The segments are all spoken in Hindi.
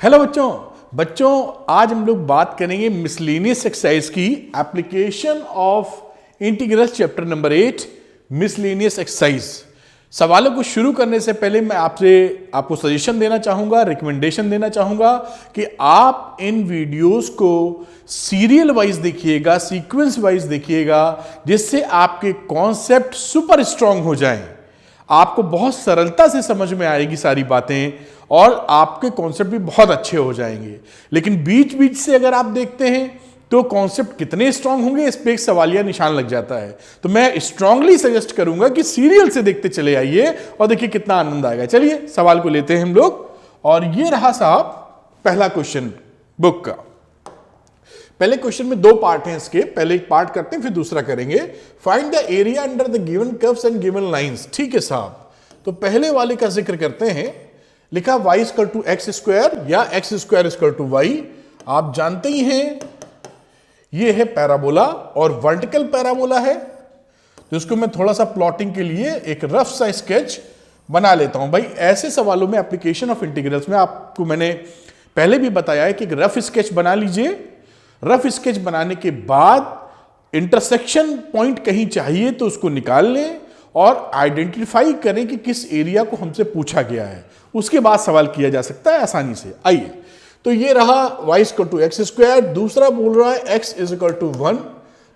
हेलो बच्चों आज हम लोग बात करेंगे मिसलेनियस एक्सरसाइज की application of integral chapter number 8 miscellaneous exercise. सवालों को शुरू करने से पहले मैं आपको सजेशन देना चाहूंगा, रिकमेंडेशन देना चाहूंगा कि आप इन वीडियोस को सीरियल वाइज देखिएगा, सीक्वेंस वाइज देखिएगा, जिससे आपके कॉन्सेप्ट सुपर स्ट्रांग हो जाएं। आपको बहुत सरलता से समझ में आएगी सारी बातें और आपके कॉन्सेप्ट भी बहुत अच्छे हो जाएंगे। लेकिन बीच बीच से अगर आप देखते हैं तो कॉन्सेप्ट कितने स्ट्रांग होंगे, इस पे एक सवालिया निशान लग जाता है। तो मैं स्ट्रांगली सजेस्ट करूंगा कि सीरियल से देखते चले आइए और देखिए कितना आनंद आएगा। चलिए सवाल को लेते हैं हम लोग। और ये रहा साहब पहला क्वेश्चन बुक का। पहले क्वेश्चन में दो पार्ट हैं इसके, पहले एक पार्ट करते हैं फिर दूसरा करेंगे। Find the area under the given curves and given lines. ठीक है साहब, तो पहले वाले का जिक्र करते हैं। लिखा y equal to x square या x square equal to y. आप जानते ही हैं ये है पैराबोला और वर्टिकल पैराबोला है। तो इसको मैं थोड़ा सा प्लॉटिंग के लिए एक रफ सा स्केच बना लेता हूं। भाई ऐसे सवालों में एप्लीकेशन ऑफ इंटीग्रल्स में आपको मैंने पहले भी बताया है कि एक रफ स्केच बना लीजिए। रफ स्केच बनाने के बाद इंटरसेक्शन पॉइंट कहीं चाहिए तो उसको निकाल लें और आइडेंटिफाई करें कि किस एरिया को हमसे पूछा गया है। उसके बाद सवाल किया जा सकता है आसानी से। आइए, तो ये रहा y equal to x square. दूसरा बोल रहा है x इज इक्वल टू 1।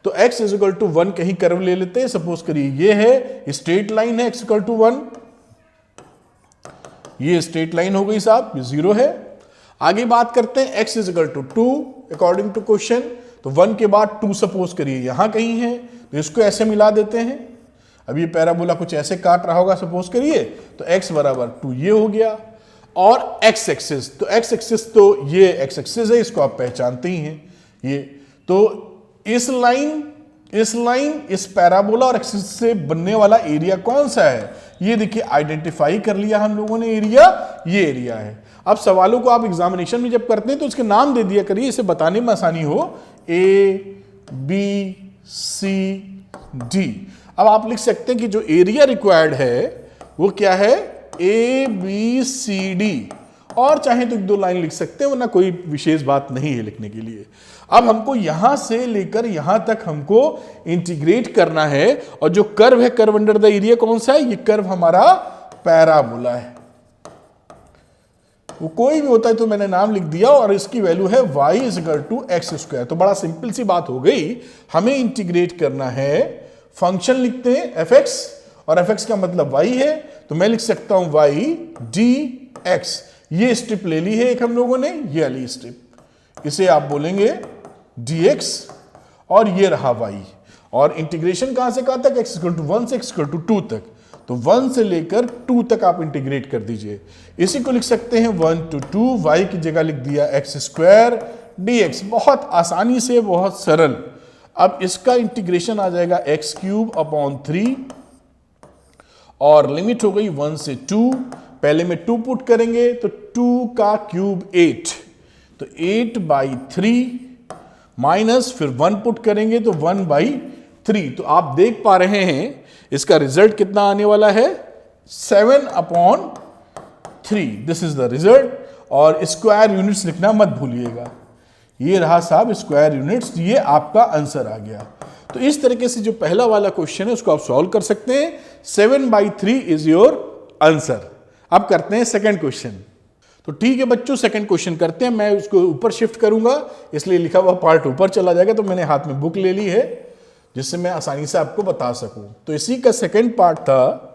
तो x इज इक्वल टू 1 कहीं कर्व ले लेते हैं। सपोज करिए ये है स्ट्रेट लाइन है x इक्वल टू 1। ये स्ट्रेट लाइन हो गई साहब, ये 0 है। आगे बात करते हैं x is equal to 2 according to question. तो 1 के बाद 2 सपोज करिए यहां कहीं है, तो इसको ऐसे मिला देते हैं। अब ये पैराबोला कुछ ऐसे काट रहा होगा सपोज करिए, तो x बराबर 2 ये हो गया। और x एक्सिस, तो x एक्सिस तो ये x एक्सिस है, इसको आप पहचानते ही हैं। ये तो इस लाइन इस पैराबोला और एक्सिस से बनने वाला एरिया कौन सा है, ये देखिए आइडेंटिफाई कर लिया हम लोगों ने एरिया, ये एरिया है। अब सवालों को आप एग्जामिनेशन में जब करते हैं तो इसके नाम दे दिया करिए, इसे बताने में आसानी हो। A B C D। अब आप लिख सकते हैं कि जो एरिया रिक्वायर्ड है वो क्या है, A B C D। और चाहे तो एक दो लाइन लिख सकते हैं, वरना कोई विशेष बात नहीं है लिखने के लिए। अब हमको यहां से लेकर यहां तक हमको इंटीग्रेट करना है। और जो कर्व है, कर्व अंडर द एरिया कौन सा है, ये कर्व हमारा पैराबोला है। वो कोई भी होता है तो मैंने नाम लिख दिया और इसकी वैल्यू है y is equal to x square. तो बड़ा सिंपल सी बात हो गई। हमें इंटीग्रेट करना है, फंक्शन लिखते हैं fx और fx का मतलब y है, तो मैं लिख सकता हूं y dx। ये स्ट्रिप ले ली है एक हम लोगों ने, ये वाली स्ट्रिप, इसे आप बोलेंगे dx और ये रहा y। और इंटीग्रेशन कहां से कहां तक, x इक्वल टू 1 से x इक्वल टू 2 तक। तो 1 से लेकर 2 तक आप इंटीग्रेट कर दीजिए। इसी को लिख सकते हैं 1 to 2, y की जगह लिख दिया एक्स स्क्वायर dx। बहुत आसानी से, बहुत सरल। अब इसका इंटीग्रेशन आ जाएगा x क्यूब अपॉन 3 और लिमिट हो गई 1 से 2। पहले में 2 पुट करेंगे तो 2 का क्यूब 8, तो 8/3 माइनस फिर 1 पुट करेंगे तो 1/3। तो आप देख पा रहे हैं इसका रिजल्ट कितना आने वाला है, 7/3। This is the result. और स्क्वायर यूनिट्स लिखना मत भूलिएगा। ये रहा साहब स्क्वायर यूनिट्स, ये आपका आंसर आ गया। तो इस तरीके से जो पहला वाला क्वेश्चन है उसको आप सॉल्व कर सकते हैं। 7/3 इज योर आंसर। अब करते हैं सेकंड क्वेश्चन। तो ठीक है बच्चों, सेकंड क्वेश्चन करते हैं। मैं उसको ऊपर शिफ्ट करूंगा, इसलिए लिखा हुआ पार्ट ऊपर चला जाएगा। तो मैंने हाथ में बुक ले ली है जिससे मैं आसानी से आपको बता सकूं। तो इसी का सेकंड पार्ट था,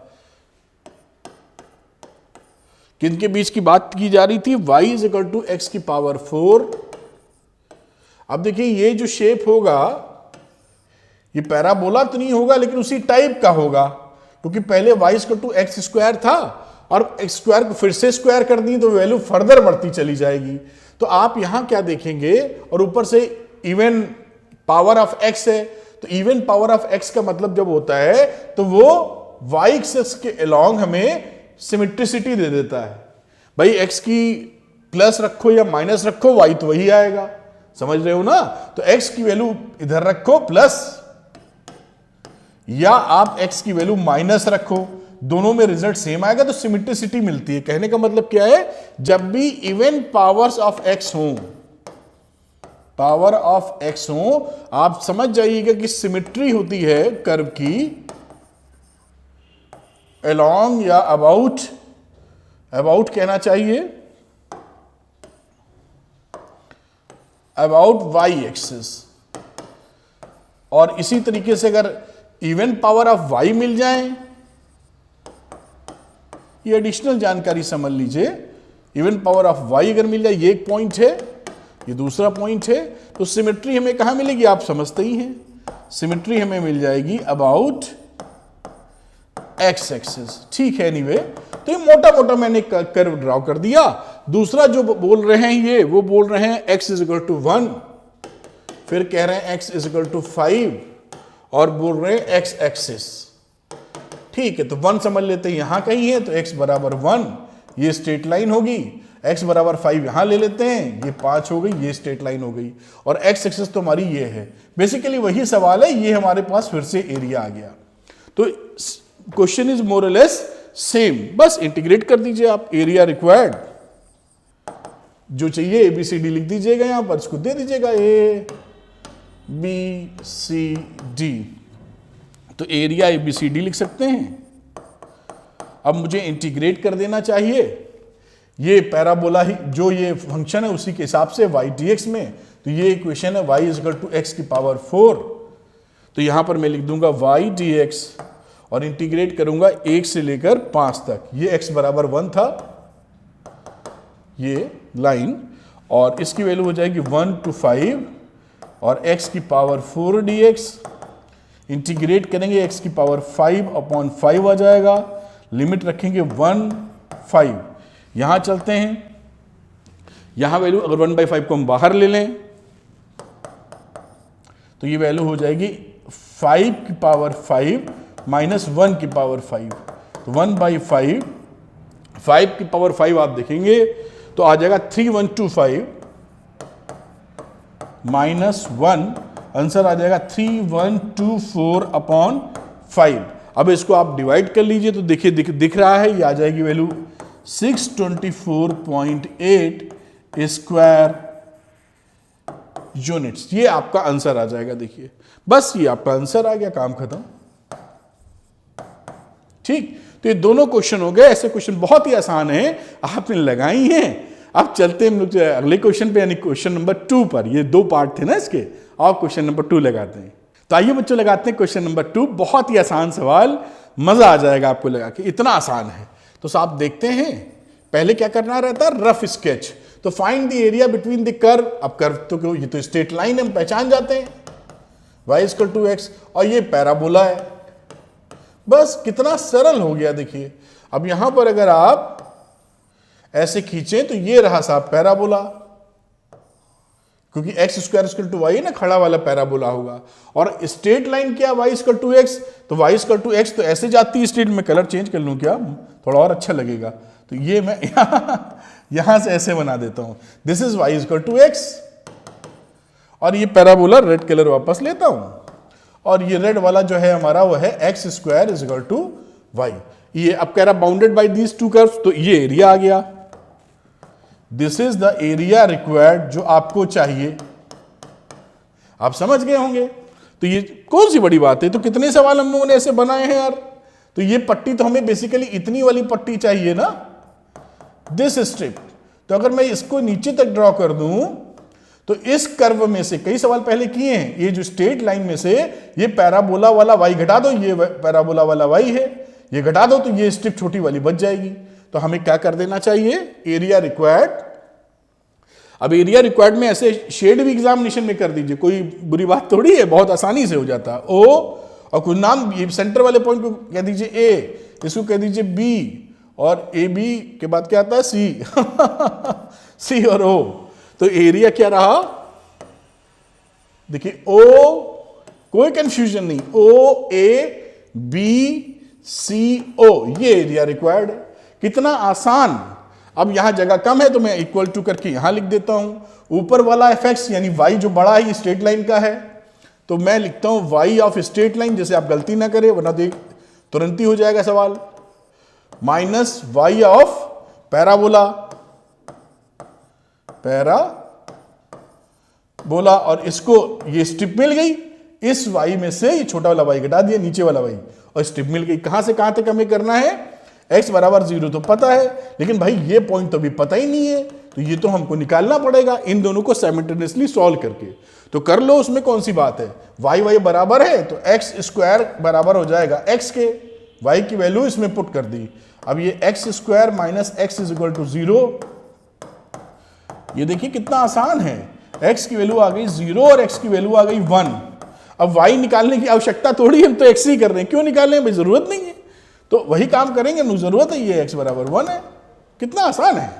किनके बीच की बात की जा रही थी, y is equal to x की पावर 4। अब देखिए ये जो शेप होगा ये पैराबोला तो नहीं होगा, लेकिन उसी टाइप का होगा, क्योंकि पहले y is equal to x square था और एक्स स्क्वायर को फिर से स्क्वायर कर दी तो वैल्यू फर्दर बढ़ती चली जाएगी। तो आप यहां क्या देखेंगे, और ऊपर से इवन पावर ऑफ एक्स है, तो इवन पावर ऑफ x का मतलब जब होता है तो वो y एक्सिस के अलोंग हमें सिमेट्रिसिटी दे देता है। भाई x की प्लस रखो या माइनस रखो, y तो वही आएगा, समझ रहे हो ना। तो x की वैल्यू इधर रखो प्लस, या आप x की वैल्यू माइनस रखो दोनों में रिजल्ट सेम आएगा तो सिमेट्रिसिटी मिलती है। कहने का मतलब क्या है, जब भी इवन पावर्स ऑफ एक्स हो, पावर ऑफ एक्स हो, आप समझ जाइएगा कि सिमेट्री होती है कर्व की अलोंग या अबाउट, अबाउट कहना चाहिए, अबाउट वाई एक्सिस। और इसी तरीके से अगर इवन पावर ऑफ वाई मिल जाए, ये एडिशनल जानकारी समझ लीजिए, इवन पावर ऑफ वाई अगर मिल जाए, ये एक पॉइंट है, ये दूसरा पॉइंट है, तो सिमेट्री हमें कहां मिलेगी, आप समझते ही हैं, सिमेट्री हमें मिल जाएगी अबाउट एक्स एक्सिस। ठीक है, एनीवे, तो ये मोटा मोटा मैंने कर्व ड्रॉ कर दिया। दूसरा जो बोल रहे हैं ये, वो बोल रहे हैं x इज इक्वल टू 1, फिर कह रहे हैं x इज इक्वल टू 5 और बोल रहे हैं x एक्सिस। ठीक है, तो 1 समझ लेते हैं यहां कहीं है, तो x बराबर 1, ये स्ट्रेट लाइन होगी, x बराबर 5 यहां ले लेते हैं, ये 5 हो गई, ये स्ट्रेट लाइन हो गई, और x एक्सिस तो हमारी ये है। बेसिकली वही सवाल है, ये हमारे पास फिर से एरिया आ गया। तो क्वेश्चन इज मोर और लेस सेम, बस इंटीग्रेट कर दीजिए आप। एरिया रिक्वायर्ड जो चाहिए ABCD लिख दीजिएगा यहां पर, इसको दे दीजिएगा ABCD, तो एरिया ABCD लिख सकते हैं। अब मुझे इंटीग्रेट कर देना चाहिए, ये पैराबोला ही जो ये फंक्शन है उसी के हिसाब से y dx में, तो ये इक्वेशन है y is equal to x की पावर 4, तो यहां पर मैं लिख दूंगा y dx और इंटीग्रेट करूंगा 1 से लेकर 5 तक। ये x बराबर 1 था, ये लाइन, और इसकी वैल्यू हो जाएगी 1 to 5 और x की पावर 4 dx। इंटीग्रेट करेंगे x की पावर 5/5 आ जाएगा, लिमिट रखेंगे 1 5। यहां चलते हैं, यहां वैल्यू अगर 1/5 को हम बाहर ले लें तो ये वैल्यू हो जाएगी 5 की पावर 5 माइनस 1 की पावर 5, तो 1/5, 5 की पावर 5 आप देखेंगे तो आ जाएगा 3125 माइनस 1, आंसर आ जाएगा 3124/5। अब इसको आप डिवाइड कर लीजिए तो देखिए दिख रहा है, ये आ जाएगी वैल्यू 624.8 स्क्वायर यूनिट्स। ये आपका आंसर आ जाएगा, देखिए बस ये आपका आंसर आ गया, काम खत्म। ठीक, तो ये दोनों क्वेश्चन हो गए। ऐसे क्वेश्चन बहुत ही आसान है, आपने लगाई हैं। अब चलते हैं हम लोग अगले क्वेश्चन पे, यानी क्वेश्चन नंबर 2 पर। ये 2 पार्ट थे ना इसके, आप क्वेश्चन नंबर 2 लगाते हैं। तो आइए बच्चों लगाते हैं क्वेश्चन नंबर 2। बहुत ही आसान सवाल, मजा आ जाएगा आपको लगा के, इतना आसान है। तो साहब देखते हैं, पहले क्या करना रहता है, रफ स्केच। तो find the area between the curve. अब कर्व तो ये तो स्ट्रेट लाइन हम पहचान जाते हैं, y इक्वल टू x, और ये पैराबोला है। बस कितना सरल हो गया, देखिए। अब यहां पर अगर आप ऐसे खींचें तो ये रहा साहब पैराबोला, क्योंकि x square equal to y ना, खड़ा वाला पैराबोला होगा। और स्ट्रेट लाइन क्या, y इक्वल टू x, तो y इक्वल टू x तो ऐसे जाती है स्ट्रेट में। कलर चेंज कर लूं क्या, थोड़ा और अच्छा लगेगा, तो ये मैं यहां से ऐसे बना देता हूं, this is y equal to x, और ये पैराबोला रेड कलर वापस लेता हूं, और ये रेड वाला जो है हमारा वो है x square is equal to y। ये अब कह रहा bounded by these two curves, तो ये एरिया आ गया। This is the area required, जो आपको चाहिए। आप समझ गए होंगे, तो ये कौन सी बड़ी बात है। तो कितने सवाल हम लोगों ने ऐसे बनाए हैं यार। तो ये पट्टी तो हमें बेसिकली इतनी वाली पट्टी चाहिए ना, दिस स्ट्रिप। तो अगर मैं इसको नीचे तक ड्रॉ कर दूं तो इस कर्व में से कई सवाल पहले किए हैं, ये जो स्ट्रेट लाइन में से ये पैराबोला वाला y घटा दो, ये पैराबोला वाला y है, ये घटा दो तो ये स्ट्रिप छोटी वाली बच जाएगी। तो हमें क्या कर देना चाहिए, एरिया रिक्वायर्ड। अब एरिया रिक्वायर्ड में ऐसे शेड भी एग्जामिनेशन में कर दीजिए, कोई बुरी बात थोड़ी है, बहुत आसानी से हो जाता है। ओ और कुछ नाम, ये सेंटर वाले पॉइंट को कह दीजिए ए, इसको कह दीजिए बी, और ए बी के बाद क्या आता है सी सी और ओ। तो एरिया क्या रहा, देखिए ओ, कोई कंफ्यूजन नहीं, ओ ए बी सी ओ, ये एरिया रिक्वायर्ड है। कितना आसान। अब यहां जगह कम है तो मैं इक्वल टू करके यहां लिख देता हूं। ऊपर वाला fx यानी y जो बड़ा है, ये स्ट्रेट लाइन का है, तो मैं लिखता हूं y ऑफ स्ट्रेट लाइन, जैसे आप गलती ना करें वरना तो तुरंत ही हो जाएगा सवाल। माइनस वाई ऑफ पैराबोला और इसको ये स्ट्रिप मिल गई, इस y में से ये छोटा वाला y घटा दिया, नीचे वाला y, और स्ट्रिप मिल गई। कहां से कहां तक हमें करना है? x बराबर 0 तो पता है, लेकिन भाई ये पॉइंट तो भी पता ही नहीं है, तो ये तो हमको निकालना पड़ेगा इन दोनों को साइमल्टेनियसली सॉल्व करके। तो कर लो, उसमें कौन सी बात है, y बराबर है तो x स्क्वायर बराबर हो जाएगा x के, y की वैल्यू इसमें पुट कर दी। अब ये x square minus x is equal to 0, ये देखिए कितना आसान है, x की वैल्यू आ गई 0 और x की वैल्यू आ गई 1। अब y निकालने की आवश्यकता थोड़ी, हम तो x ही कर रहे हैं, क्यों निकाल रहे हैं भाई, जरूरत नहीं है, तो वही काम करेंगे, नु जरूरत है, ये x बराबर 1 है, कितना आसान है।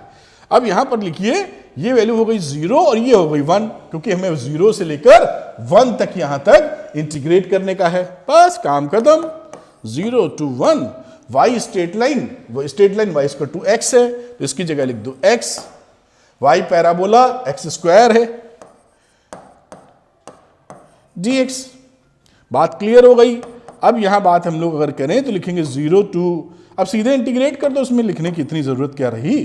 अब यहां पर लिखिए ये वैल्यू हो गई 0 और ये हो गई 1, क्योंकि हमें 0 से लेकर 1 तक यहां तक इंटीग्रेट करने का है, बस काम खत्म। 0 to 1, y स्ट्रेट लाइन, वो स्ट्रेट लाइन y इसका 2x है, तो इसकी जगह लिख दो x, y parabola x square है dx। बात क्लियर हो गई। अब यहां बात हम लोग अगर करें तो लिखेंगे 0 to, अब सीधे इंटीग्रेट कर दो, उसमें लिखने की इतनी जरूरत क्या रही।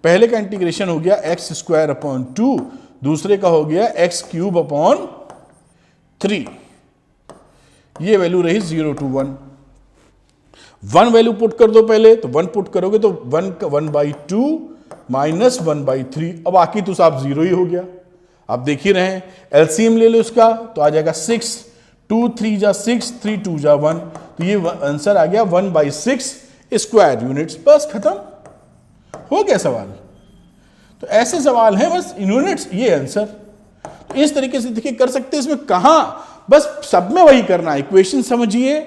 पहले का इंटीग्रेशन हो गया x स्क्वायर अपॉन 2, दूसरे का हो गया x क्यूब अपॉन 3, ये वैल्यू रही 0 to 1। 1 वैल्यू पुट कर दो पहले, तो 1 पुट करोगे तो 1/2 माइनस 1/3, अब बाकी तो साफ 0 ही हो गया। आप देख ही रहे हैं, एलसीएम ले लो इसका तो आ जाएगा 6, 2 3 जा 6, 3 2 जा 1, तो ये आंसर आ गया 1/6 स्क्वायर यूनिट्स, बस खत्म हो गया सवाल। तो ऐसे सवाल हैं बस इन यूनिट्स, ये आंसर। तो इस तरीके से देखिए कर सकते हैं, इसमें कहां, बस सब में वही करना है, इक्वेशन समझिए,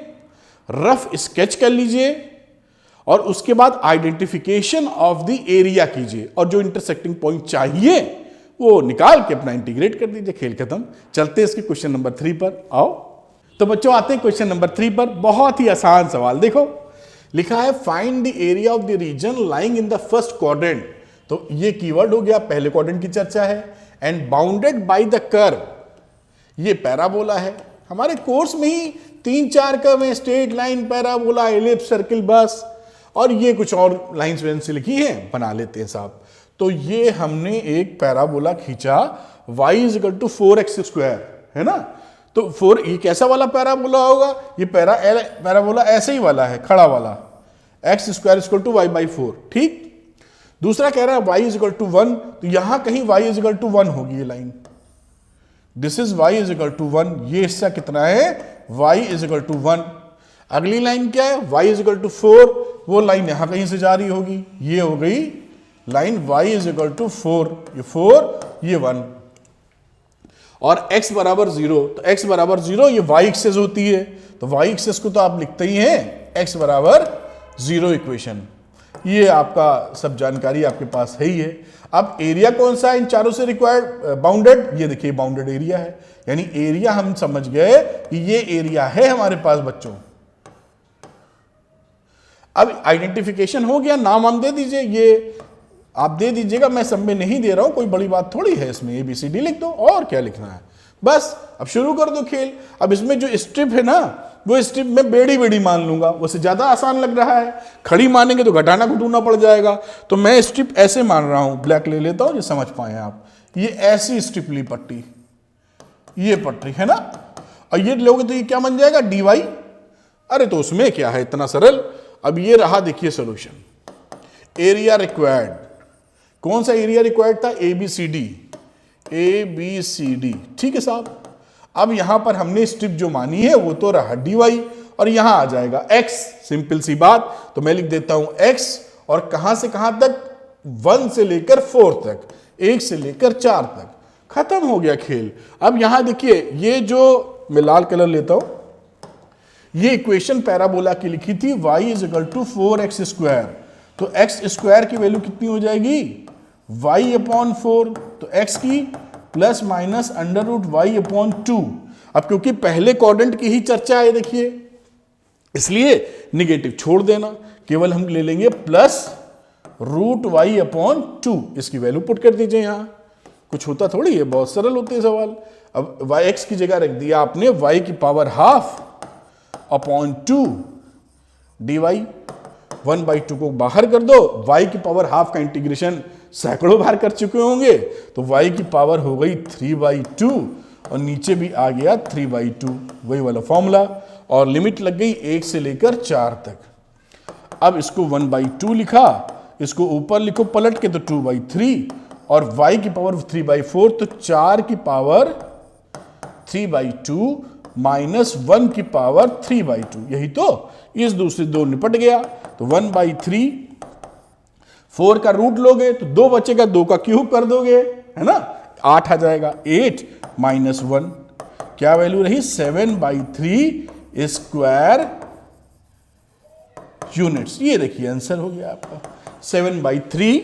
रफ स्केच कर लीजिए और उसके बाद आइडेंटिफिकेशन ऑफ द एरिया कीजिए और जो इंटरसेक्टिंग पॉइंट चाहिए वो निकाल के अपना इंटीग्रेट कर दीजिए, खेल खत्म। चलते हैं इसके क्वेश्चन नंबर 3 पर, आओ। तो बच्चों आते हैं क्वेश्चन नंबर 3 पर, बहुत ही आसान सवाल। देखो लिखा है find the area of the region lying in the first quadrant, तो ये कीवर्ड हो गया, पहले क्वाड्रेंट की चर्चा है। And bounded by the curve, ये पैराबोला है, हमारे कोर्स में ही 3-4 कर्व है, straight line, parabola, ellipse, circle, बस, और ये कुछ और लाइंस वैन से लिखी है, बना लेते हैं साहब। तो ये हमने एक पैराबोला खींचा y is equal to 4x square, है ना, तो 4, ये कैसा वाला पैराबोला होगा, ये पैराबोला ऐसे ही वाला है, खड़ा वाला, x square equal to y/4, ठीक। दूसरा कह रहा है y इज इक्वल टू 1, तो यहां कहीं y इज इक्वल टू 1 होगी ये line, this is y is equal to 1, ये हिस्सा कितना है, y इज इक्वल टू 1। अगली लाइन क्या है, y इज इक्वल टू 4, वो लाइन यहां कहीं से जा रही होगी, ये हो गई line y is equal to 4, ये 4, ये 1, और x बराबर 0, तो x बराबर 0 ये y एक्सेस होती है, तो y एक्सेस को तो आप लिखते ही हैं x बराबर 0 इक्वेशन, ये आपका सब जानकारी आपके पास है ही है। अब एरिया कौन सा है इन चारों से रिक्वायर्ड, बाउंडेड, ये देखिए बाउंडेड एरिया है, यानी एरिया हम समझ गए कि ये एरिया है हमारे पास बच्चों। अब आइडेंटिफिकेशन हो गया, नाम हम दे दीजिए, ये आप दे दीजिएगा, मैं सब में नहीं दे रहा हूं, कोई बड़ी बात थोड़ी है इसमें, ABCD लिख दो, और क्या लिखना है, बस अब शुरू कर दो खेल। अब इसमें जो स्ट्रिप है ना, वो स्ट्रिप में बेड़ी बेड़ी मान लूंगा, उससे ज्यादा आसान लग रहा है, खड़ी मानेंगे तो घटाना घटूना पड़ जाएगा, तो मैं स्ट्रिप ऐसे मान रहा हूं, ब्लैक ले लेता हूं, ये समझ पाए आप, ये ऐसी स्ट्रिप ली पट्टी, ये पट्टी है ना, और ये लोगे तो ये क्या बन जाएगा, dy, अरे तो उसमें क्या है, इतना सरल। अब ये रहा, देखिए सोल्यूशन, एरिया रिक्वायर्ड, कौन सा एरिया रिक्वायर्ड था, ABCD, ठीक है साहब। अब यहां पर हमने स्ट्रिप जो मानी है वो तो रहा dy, और यहां आ जाएगा x, सिंपल सी बात, तो मैं लिख देता हूं x, और कहां से कहां तक, 1 से लेकर 4 तक, 1 से लेकर 4 तक, खत्म हो गया खेल। अब यहां देखिए, ये जो मैं लाल कलर लेता हूं, ये इक्वेशन पैराबोला की लिखी थी, y is equal to 4x square, तो x स्क्वायर की वैल्यू कितनी हो जाएगी, y/4, तो x की प्लस माइनस √y/2। अब क्योंकि पहले क्वाड्रेंट की ही चर्चा है देखिए, इसलिए निगेटिव छोड़ देना, केवल हम ले लेंगे प्लस √y/2, इसकी वैल्यू पुट कर दीजिए, यहां कुछ होता थोड़ी है, बहुत सरल होते हैं सवाल। अब x की जगह रख दिया आपने y की पावर ½ अपॉन 2 dy, 1/2 को बाहर कर दो, y की पावर हाफ का इंटीग्रेशन सैकड़ों बार कर चुके होंगे, तो y की पावर हो गई 3/2 और नीचे भी आ गया 3/2, वही वाला फॉर्मूला, और लिमिट लग गई 1 से लेकर 4 तक। अब इसको 1/2 लिखा, इसको ऊपर लिखो पलट के तो 2/3, और y की पावर 3/4, तो 4 की पावर 3/2 माइनस 1 की पावर 3/2, यही तो, इस दूसरे दो निपट गया, तो 1/3, 4 का रूट लोगे तो 2 बचेगा, 2 का क्यूब कर दोगे, है ना, 8 आ जाएगा। 8 माइनस 1 क्या वैल्यू रही, 7/3 स्क्वायर यूनिट्स। ये देखिए आंसर हो गया आपका, 7/3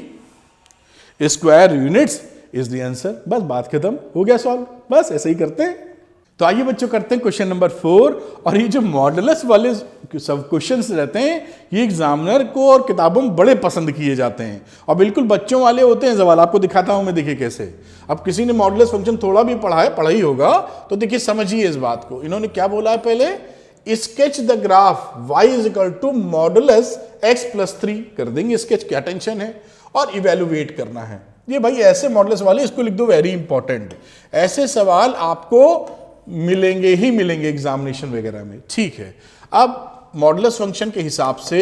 square units is the answer. बस बात खत्म, हो गया सॉल्व, बस ऐसे ही करते हैं। तो आइए बच्चों करते हैं क्वेश्चन नंबर 4। और ये जो मॉडुलस वाले सब क्वेश्चंस रहते हैं, ये एग्जामिनर को और किताबों में बड़े पसंद किए जाते हैं, और बिल्कुल बच्चों वाले होते हैं सवाल। आपको दिखाता हूं मैं, देखिए कैसे। अब किसी ने मॉडुलस फंक्शन थोड़ा भी पढ़ा ही होगा, तो देखिए समझिए इस बात को। इन्होंने क्या बोला है पहले, sketch the graph y is equal to modulus x+3 कर देंगे स्केच, क्या टेंशन है, और इवेल्युएट करना है। ये भाई ऐसे मॉडुलस वाले, इसको लिख दो वेरी इंपॉर्टेंट। ऐसे सवाल आपको मिलेंगे ही मिलेंगे एग्जामिनेशन वगैरह में, ठीक है। अब मॉडुलस फंक्शन के हिसाब से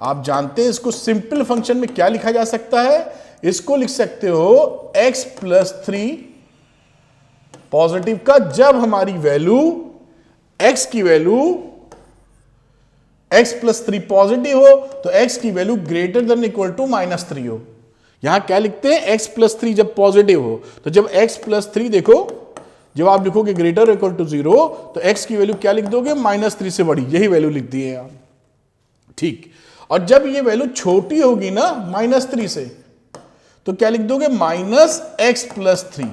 आप जानते हैं इसको सिंपल फंक्शन में क्या लिखा जा सकता है, इसको लिख सकते हो x+3 पॉजिटिव का, जब हमारी वैल्यू x की वैल्यू x+3 पॉजिटिव हो, तो x की value greater than equal to -3 हो। यहां क्या लिखते हैं, x+3 जब पॉजिटिव हो, तो जब x+3 देखो, जब आप लिखोगे ग्रेटर इक्वल टू 0, तो x की वैल्यू क्या लिख दोगे, -3 से बड़ी, यही वैल्यू लिख दी है आप, ठीक। और जब ये वैल्यू छोटी होगी ना -3 से, तो क्या लिख दोगे, -x+3।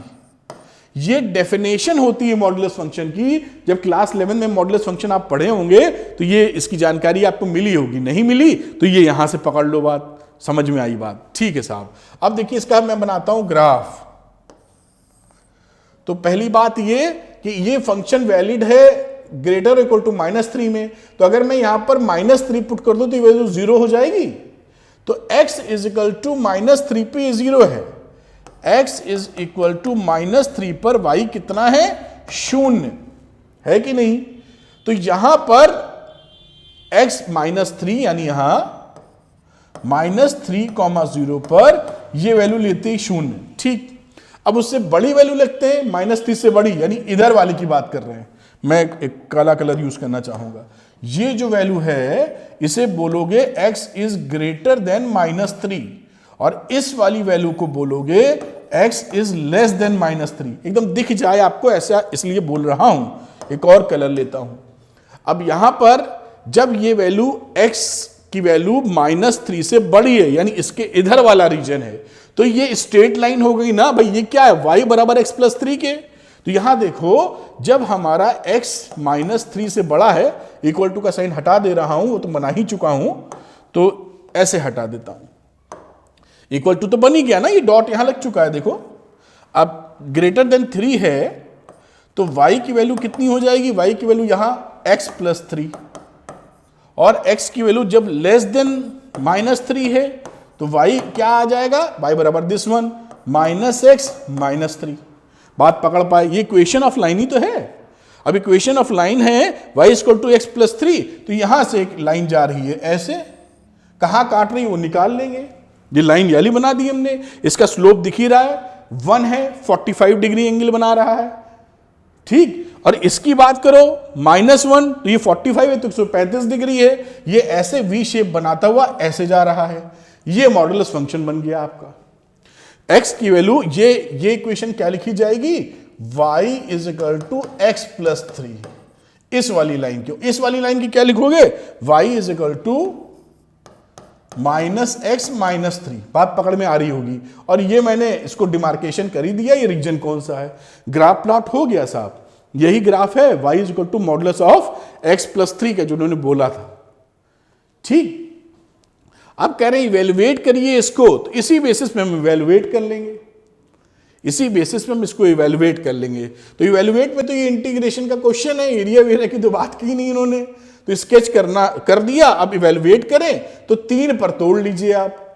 ये डेफिनेशन होती है मॉडुलस फंक्शन की। जब क्लास 11 में मॉडुलस फंक्शन आप पढ़े होंगे, तो ये इसकी जानकारी आपको मिली होगी, नहीं मिली तो ये यहां से पकड़ लो, बात समझ में आई बात, ठीक है साहब। अब देखिए इसका मैं बनाता हूं ग्राफ। तो पहली बात ये कि ये फंक्शन वैलिड है ग्रेटर इक्वल टू -3 में, तो अगर मैं यहां पर -3 पुट कर दूं तो ये वैल्यू 0 हो जाएगी। तो x इज इक्वल टू -3 पे 0 है, x इज इक्वल टू -3 पर y कितना है, 0 है कि नहीं। तो यहां पर x -3 यानी यहां -3,0 पर ये वैल्यू लेते ही 0, ठीक। अब उससे बड़ी वैल्यू लगते हैं, -3 से बड़ी, यानी इधर वाले की बात कर रहे हैं। मैं एक काला कलर यूज करना चाहूंगा। ये जो वैल्यू है इसे बोलोगे x इज ग्रेटर देन -3, और इस वाली वैल्यू को बोलोगे x इज लेस देन -3। एकदम दिख जाए आपको ऐसा, इसलिए बोल रहा हूं। एक और कलर लेता हूं। अब यहां पर जब ये वैल्यू x की वैल्यू -3 से बड़ी है, यानी इसके इधर वाला रीजन है, तो ये स्ट्रेट लाइन हो गई ना भाई। ये क्या है, y बराबर x+3 के। तो यहां देखो, जब हमारा x -3 से बड़ा है, इक्वल टू का साइन हटा दे रहा हूं, वो तो बना ही चुका हूं, तो ऐसे हटा देता हूं। इक्वल टू तो बन ही गया ना, ये डॉट यहां लग चुका है, देखो। अब ग्रेटर देन 3 है, तो y की वैल्यू कितनी हो जाएगी, y की वैल्यू यहां x+3, और x की वैल्यू जब लेस देन -3 है, तो y क्या आ जाएगा, y बराबर दिस वन, -x -3। बात पकड़ पाए, ये इक्वेशन ऑफ लाइन ही तो है। अब इक्वेशन ऑफ लाइन है y इक्वल टू x+3, तो यहां से एक लाइन जा रही है ऐसे, कहां काट रही है वो निकाल लेंगे। ये लाइन याली बना दी हमने, इसका स्लोप दिख ही रहा है, 1 है, 45 डिग्री एंगल बना रहा है, ठीक। और इसकी बात करो -1, तो ये 45 है, तो 135 डिग्री है। ये ऐसे वी शेप बनाता हुआ ऐसे जा रहा है। ये मॉडुलस फंक्शन बन गया आपका। x की वैल्यू, ये इक्वेशन क्या लिखी जाएगी, y is equal to x+3। इस वाली लाइन की, इस वाली लाइन की क्या लिखोगे, y is equal to -x -3। बात पकड़ में आ रही होगी। और ये मैंने इसको डिमार्केशन कर ही दिया, ये रीजन कौन सा है। ग्राफ प्लॉट हो गया साहब, यही ग्राफ है y is equal to modulus of x+3 का जो उन्होंने बोला था, ठीक। अब कह रहे हैं इवेल्युएट करिए इसको, तो इसी बेसिस पे हम इवेल्युएट कर लेंगे, इसी बेसिस पे हम इसको इवेल्युएट कर लेंगे। तो इवेल्युएट में तो ये इंटीग्रेशन का क्वेश्चन है, एरिया वेरिया की तो बात की नहीं इन्होंने। तो स्केच करना कर दिया, अब इवेलुएट करें तो 3 पर तोड़ लीजिए आप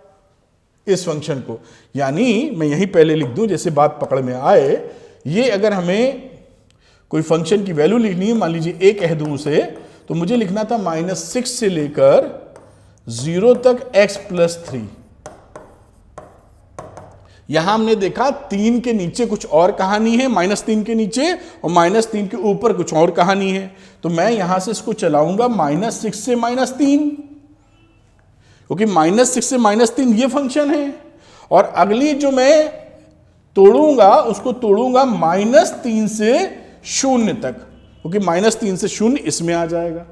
इस फंक्शन को। यानी मैं यही पहले लिख दूं जैसे बात पकड़ में आए, ये अगर हमें कोई फंक्शन की वैल्यू लिखनी है, मान लीजिए ए कह दूं उसे, तो मुझे लिखना था -6 से लेकर 0 तक x+3। यहां हमने देखा 3 के नीचे कुछ और कहानी है, -3 के नीचे, और -3 के ऊपर कुछ और कहानी है। तो मैं यहां से इसको चलाऊंगा -6 से -3, क्योंकि -6 से -3 ये फंक्शन है, और अगली जो मैं तोड़ूंगा उसको तोड़ूंगा -3 से 0 तक, क्योंकि -3 से 0 इसमें आ जाएगा।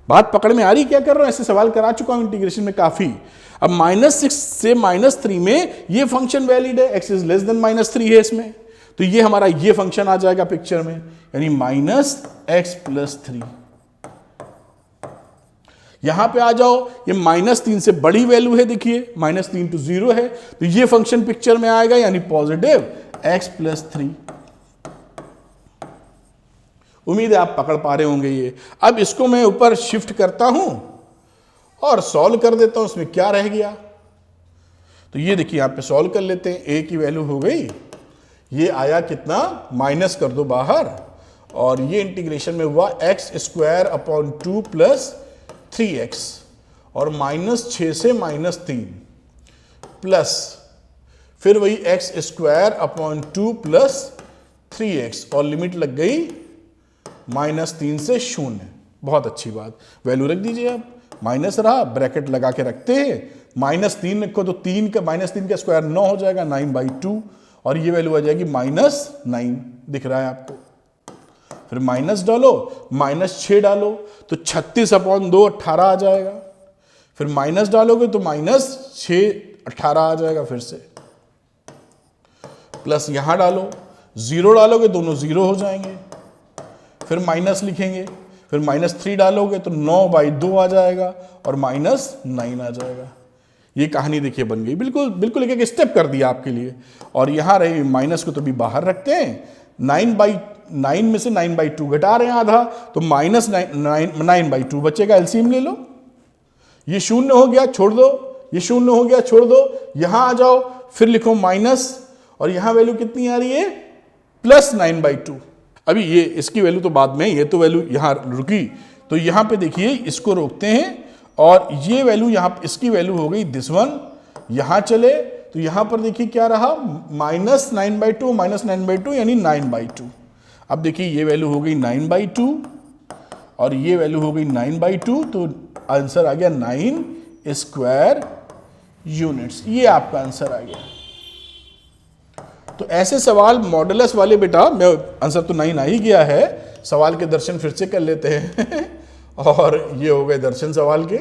बात पकड़ में आ रही क्या कर रहा हूं? ऐसे सवाल करा चुका हूं इंटीग्रेशन में काफी। अब -6 से -3 में ये फंक्शन वैलिड है, x इज लेस देन -3 है इसमें, तो ये हमारा ये फंक्शन आ जाएगा पिक्चर में, यानी -x+3। यहां पे आ जाओ, ये -3 से बड़ी वैल्यू है, देखिए -3 to 0 है, तो ये फंक्शन पिक्चर में आएगा, यानी पॉजिटिव x+3। उम्मीद है आप पकड़ पा रहे होंगे ये। अब इसको मैं ऊपर शिफ्ट करता हूं और सॉल्व कर देता हूं, इसमें क्या रह गया। तो ये देखिए यहां पे सॉल्व कर लेते हैं, a की वैल्यू हो गई, ये आया कितना, माइनस कर दो बाहर, और ये इंटीग्रेशन में हुआ x² + 3x, और -6 से -3 प्लस फिर वही x² + 3x, और लिमिट लग गई -3 से 0। बहुत अच्छी बात, वैल्यू रख दीजिए। अब माइनस रहा, ब्रैकेट लगा के रखते हैं, -3 रखो तो 3 का -3 का स्क्वायर 9 हो जाएगा, 9/2, और ये वैल्यू आ जाएगी -9, दिख रहा है आपको। फिर माइनस डालो, -6 डालो तो 36/2 18 आ जाएगा। फिर माइनस डालोगे तो -6 18 आ जाएगा फिर से, प्लस यहां डालो, 0 डालोगे दोनों 0 हो जाएंगे, फिर माइनस लिखेंगे, फिर -3 डालोगे तो 9/2 आ जाएगा, और -9 आ जाएगा। ये कहानी देखिए बन गई, बिल्कुल बिल्कुल एक स्टेप कर दिया आपके लिए। और यहां रहे माइनस को तो भी बाहर रखते हैं, 9/9 में से 9/2 घटा रहे हैं आधा, तो -9/2 बचेगा, एलसीएम ले लो। ये 0 हो गया, छोड़ दो, ये 0 हो गया, छोड़ दो, यहां आ जाओ, फिर लिखो माइनस, और यहां वैल्यू कितनी आ रही है, +9/2। अभी ये इसकी वैल्यू तो बाद में, ये तो वैल्यू यहां रुकी, तो यहां पे देखिए इसको रोकते हैं, और ये वैल्यू यहां, इसकी वैल्यू हो गई दिस वन, यहां चले तो यहां पर देखिए क्या रहा, -9/2 -9/2 यानी 9/2। अब देखिए ये वैल्यू हो गई 9/2 और ये वैल्यू हो गई 9/2, तो आंसर आ गया 9 स्क्वायर यूनिट्स। ये आपका आंसर आ गया। तो ऐसे सवाल मॉडुलस वाले बेटा, मैं आंसर तो 9 आ ही गया है, सवाल के दर्शन फिर से कर लेते हैं और ये हो गए दर्शन सवाल के।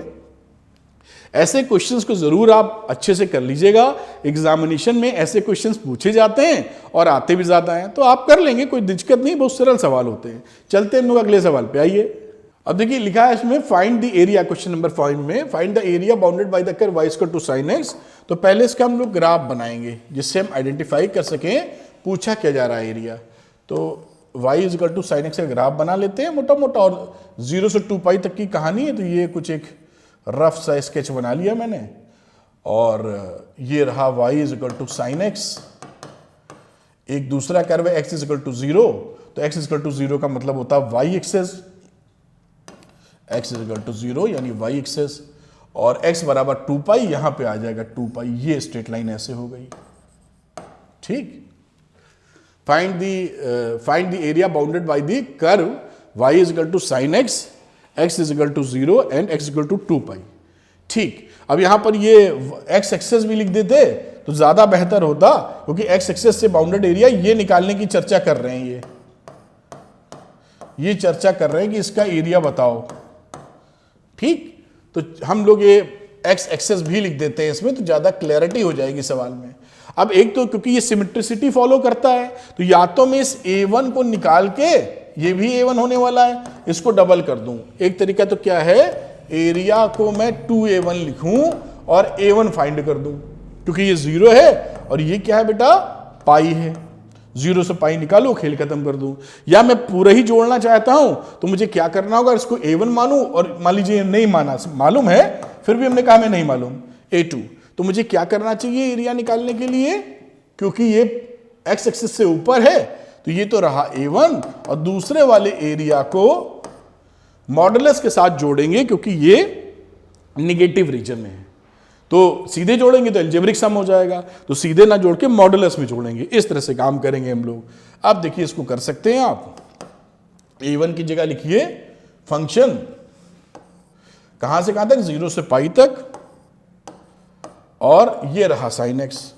ऐसे क्वेश्चंस को जरूर आप अच्छे से कर लीजिएगा, एग्जामिनेशन में ऐसे क्वेश्चंस पूछे जाते हैं और आते भी ज्यादा हैं, तो आप कर लेंगे, कोई दिक्कत नहीं, बहुत सरल सवाल होते हैं। चलते हैं हम लोग अगले सवाल पे, आइए। अब देखिए लिखा है इसमें find the area, question number 5 में find the area bounded by the curve y = sin x। तो पहले इसका हम लोग ग्राफ बनाएंगे जिससे हम आइडेंटिफाई कर सकें पूछा क्या जा रहा है एरिया। तो y = sin x का ग्राफ बना लेते हैं मोटा मोटा, और 0 से 2π तक की कहानी है, तो ये कुछ एक रफ सा स्केच बना लिया मैंने। और ये रहा y = sin x, एक दूसरा कर्व है x = 0, तो x = 0 का मतलब होता है y एक्सेस, x = 0 यानी y एक्सेस, और x = 2π, यहां पे आ जाएगा 2π, ये स्ट्रेट लाइन ऐसे हो गई, ठीक। Find the area bounded by the curve y = sin x, x = 0 and x = 2π, ठीक। अब यहां पर ये x एक्सेस भी लिख देते तो ज्यादा बेहतर होता, क्योंकि x एक्सेस से बाउंडेड एरिया ये निकालने की चर्चा कर रहे हैं, ये चर्चा कर रहे हैं कि इसका एरिया बताओ, ठीक। तो हम लोग ये x एक्सेस भी लिख देते हैं इसमें, तो ज्यादा क्लैरिटी हो जाएगी सवाल में। अब एक तो क्योंकि ये सिमेट्रिसिटी फॉलो करता है, तो या तो मैं इस a1 को निकाल के, ये भी a1 होने वाला है, इसको डबल कर दूं। एक तरीका तो क्या है, एरिया को मैं 2a1 लिखूं और a1 फाइंड कर दूं, क्योंकि ये 0 है और ये क्या है बेटा, पाई है। 0 से पाई निकालो, खेल खत्म कर दूं। या मैं पूरा ही जोड़ना चाहता हूं तो मुझे क्या करना होगा, इसको A1 मानूं और मान लीजिए नहीं माना, मालूम है फिर भी हमने कहा मैं नहीं मालूम, A2। तो मुझे क्या करना चाहिए एरिया निकालने के लिए, क्योंकि ये एक्स एक्सिस से ऊपर है तो ये तो रहा A1 और दूसरे वाले एरिया को मॉडुलस के साथ जोड़ेंगे क्योंकि ये निगेटिव रीजन में है। तो सीधे जोड़ेंगे तो अलजेब्रिक सम हो जाएगा, तो सीधे ना जोड़ के मॉडुलस में जोड़ेंगे। इस तरह से काम करेंगे हम लोग। अब देखिए इसको कर सकते हैं आप, A1 की जगह लिखिए फंक्शन कहां से कहां तक, 0 से पाई तक, और ये रहा साइन एक्स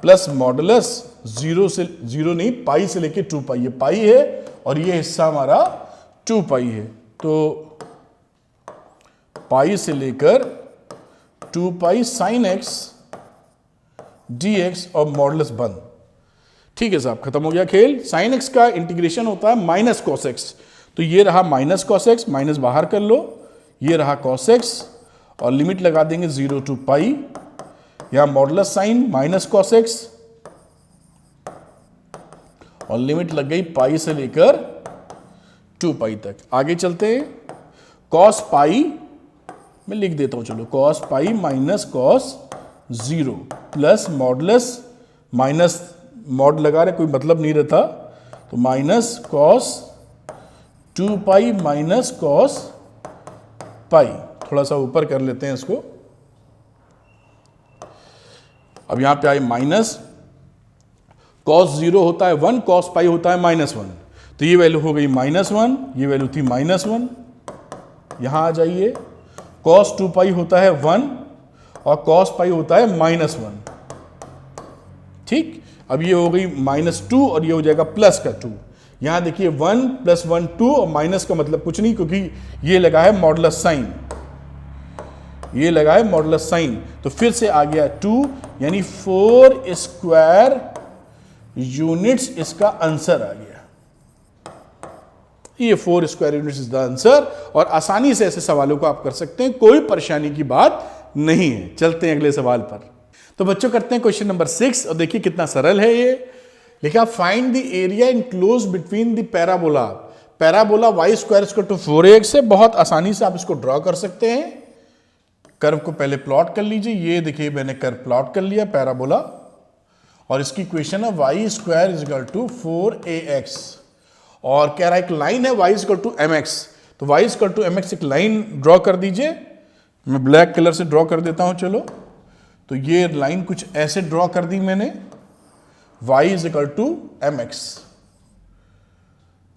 प्लस मॉडुलस 0 से 0 नहीं, पाई से लेके 2 पाई, ये पाई है और ये हिस्सा हमारा 2 पाई है, तो पाई से लेकर 2 pi sine x D x और मॉडुलस बंद। ठीक है साहब, खत्म हो गया खेल। साइन एक्स का इंटीग्रेशन होता है माइनस कॉस एक्स, तो ये रहा माइनस कॉस एक्स, माइनस बाहर कर लो, ये रहा कॉस एक्स और लिमिट लगा देंगे 0 to पाई, यहां modulus sine minus cos x और लिमिट लग गई पाई से लेकर 2 पाई तक। आगे चलते हैं, कॉस पाई मैं लिख देता हूं, चलो cos pi minus cos 0 plus modulus, minus mod लगा रहे कोई मतलब नहीं रहता, तो minus cos 2 pi minus cos pi, थोड़ा सा ऊपर कर लेते हैं इसको। अब यहां पे आए माइनस, कॉस 0 होता है 1, कॉस पाई होता है -1, तो ये वैल्यू हो गई -1, ये वैल्यू थी -1। यहां आ जाइए, कॉस 2 पाई होता है 1 और कॉस पाई होता है -1। ठीक, अब ये हो गई -2 और ये हो जाएगा प्लस का 2। यहां देखिए 1 + 1 2 और माइनस का मतलब कुछ नहीं, क्योंकि ये लगा है मॉडुलस साइन, ये लगा है मॉडुलस साइन, तो फिर से आ गया 2, यानी 4 स्क्वायर यूनिट्स इसका आंसर आ गया। ये 4 square units is the answer, और आसानी से ऐसे सवालों को आप कर सकते हैं, कोई परेशानी की बात नहीं है। चलते हैं अगले सवाल पर। तो बच्चों करते हैं क्वेश्चन नंबर 6, और देखिए कितना सरल है ये। लिखा find the area enclose between the parabola. Parabola y² = 4ax है, बहुत आसानी से आप इसको ड्रॉ कर सकते हैं। कर्व को पहले प्लॉट कर लीजिए, ये देखिए मैंने कर्व प्लॉट कर लिया पैराबोला, और इसकी इक्वेशन है y² = 4ax, और कह रहा है एक लाइन है y = mx, तो y = mx एक लाइन ड्रॉ कर दीजिए। मैं ब्लैक कलर से ड्रॉ कर देता हूं, चलो, तो ये लाइन कुछ ऐसे ड्रॉ कर दी मैंने, y = mx।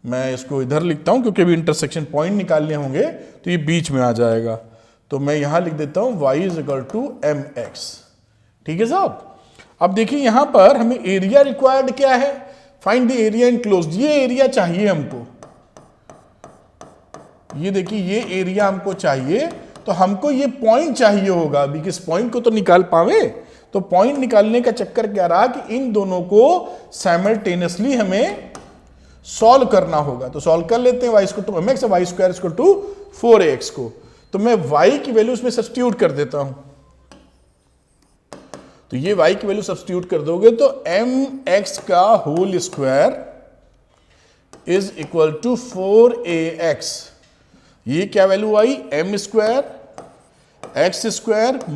मैं इसको इधर लिखता हूं क्योंकि अभी इंटरसेक्शन पॉइंट निकालने होंगे, तो ये बीच में आ जाएगा, तो मैं यहां लिख देता हूं y = mx। ठीक है साहब। अब देखिए यहां पर हमें एरिया रिक्वायर्ड क्या है, फाइंड द एरिया इनक्लोज्ड, ये एरिया चाहिए हमको, ये देखिए ये एरिया हमको चाहिए, तो हमको ये पॉइंट चाहिए होगा। अभी किस पॉइंट को तो निकाल पावे, तो पॉइंट निकालने का चक्कर क्या रहा कि इन दोनों को साइमल्टेनियसली हमें सॉल्व करना होगा। तो सॉल्व कर लेते हैं, y = mx और y² = 4ax को। तो मैं y की वैल्यू इसमें सब्स्टिट्यूट कर देता हूं, तो ये y की वैल्यू सब्स्टिट्यूट कर दोगे तो mx का whole square is equal to 4ax। ये क्या वैल्यू आई, m² x² -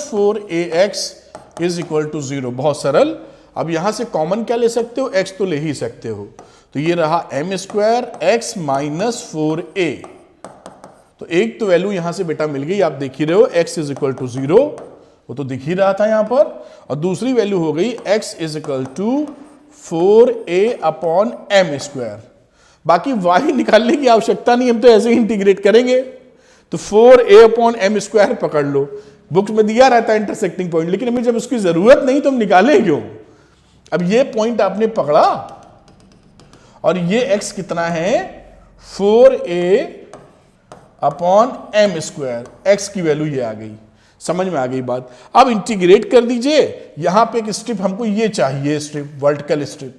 4ax is equal to 0। बहुत सरल। अब यहां से कॉमन क्या ले सकते हो, x तो ले ही सकते हो, तो ये रहा m² x - 4a। तो एक तो वैल्यू यहां से बेटा मिल गई, आप देख ही रहे हो, x = 0, वो तो दिख ही रहा था यहां पर, और दूसरी वैल्यू हो गई x = 4a/m²। बाकी y निकालने की आवश्यकता नहीं, हम तो ऐसे ही इंटीग्रेट करेंगे। तो 4a/m² पकड़ लो, बुक्स में दिया रहता है इंटरसेक्टिंग पॉइंट, लेकिन हमें जब उसकी जरूरत नहीं तो हम निकालें क्यों। अब ये पॉइंट आपने पकड़ा, और ये x कितना है, 4a/m², x की वैल्यू ये आ गई। समझ में आ गई बात। अब इंटीग्रेट कर दीजिए, यहां पे एक स्ट्रिप हमको ये चाहिए, स्ट्रिप वर्टिकल स्ट्रिप।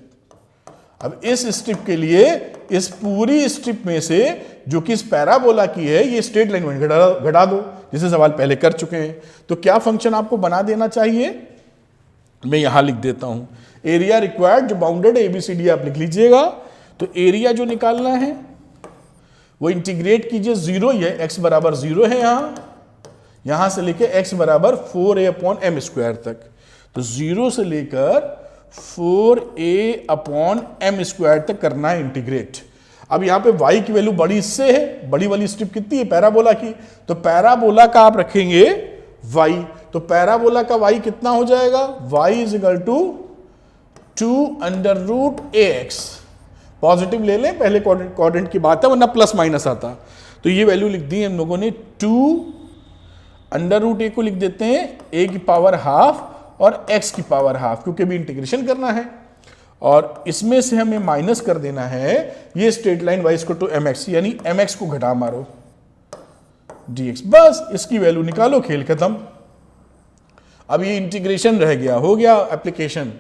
अब इस स्ट्रिप के लिए इस पूरी स्ट्रिप में से जो कि इस पैराबोला की है, ये स्ट्रेट लाइन में घटा दो, जिसे सवाल पहले कर चुके हैं। तो क्या फंक्शन आपको बना देना चाहिए, मैं यहां लिख देता हूं एरिया रिक्वायर्ड, जो बाउंडेड ABCD आप लिख लीजिएगा। तो एरिया जो निकालना है वो इंटीग्रेट कीजिए, जीरो ही है, x बराबर 0 है यहां से लेके x बराबर 4a/m² तक। तो 0 से लेकर 4a/m² तक करना है इंटीग्रेट। अब यहां पे y की वैल्यू बड़ी इससे है, बड़ी वाली स्ट्रिप कितनी है पैराबोला की, तो पैराबोला का आप रखेंगे y, तो पैराबोला का y कितना हो जाएगा, y is equal to 2√ax। Positive ले लें, पहले कोऑर्डिनेट की बात है, वरना प्लस माइनस आता। तो ये वैल्यू लिख दी हम लोगों ने, 2√a को लिख देते हैं a की पावर हाफ और x की पावर हाफ, क्योंकि भी इंटीग्रेशन करना है। और इसमें से हमें माइनस कर देना है ये straight line y equal to mx, यानी mx को घटा मारो dx, बस इसकी वैल्यू निकालो, खेल खत्म। अब ये इंटीग्रेशन रह गया, हो गया एप्लीकेशन।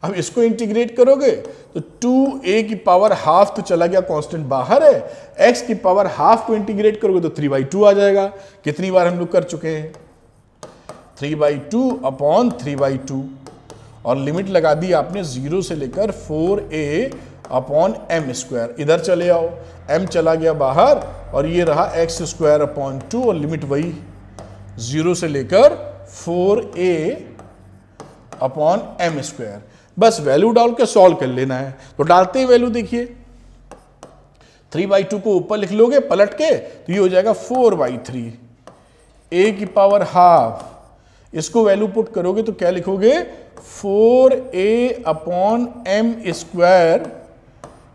अब इसको इंटीग्रेट करोगे तो 2a की पावर हाफ तो चला गया, कांस्टेंट बाहर है, x की पावर हाफ को इंटीग्रेट करोगे तो 3/2 आ जाएगा। कितनी बार हम लोग कर चुके हैं, 3/2/3/2, और लिमिट लगा दी आपने 0 से लेकर 4a/m²। इधर चले आओ, m चला गया बाहर और ये रहा x²/2, और लिमिट वही 0 से लेकर 4a/m²। बस वैल्यू डाल के सॉल्व कर लेना है। तो डालते ही वैल्यू देखिए, 3/2 को ऊपर लिख लोगे पलट के तो ये हो जाएगा 4/3, a की पावर हाफ, इसको वैल्यू पुट करोगे तो क्या लिखोगे, 4a/m²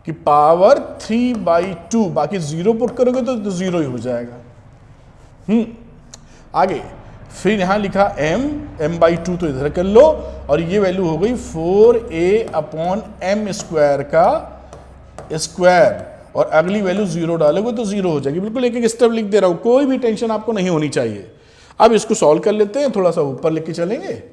की पावर 3/2, बाकी 0 पुट करोगे तो 0 ही हो जाएगा। आगे फिर यहां लिखा m/2 तो इधर कर लो, और ये वैल्यू हो गई 4a/m² का स्क्वायर, और अगली वैल्यू 0 डालोगे तो 0 हो जाएगी। बिल्कुल एक एक स्टेप लिख दे रहा हूं, कोई भी टेंशन आपको नहीं होनी चाहिए। अब इसको सॉल्व कर लेते हैं, थोड़ा सा ऊपर लेके चलेंगे।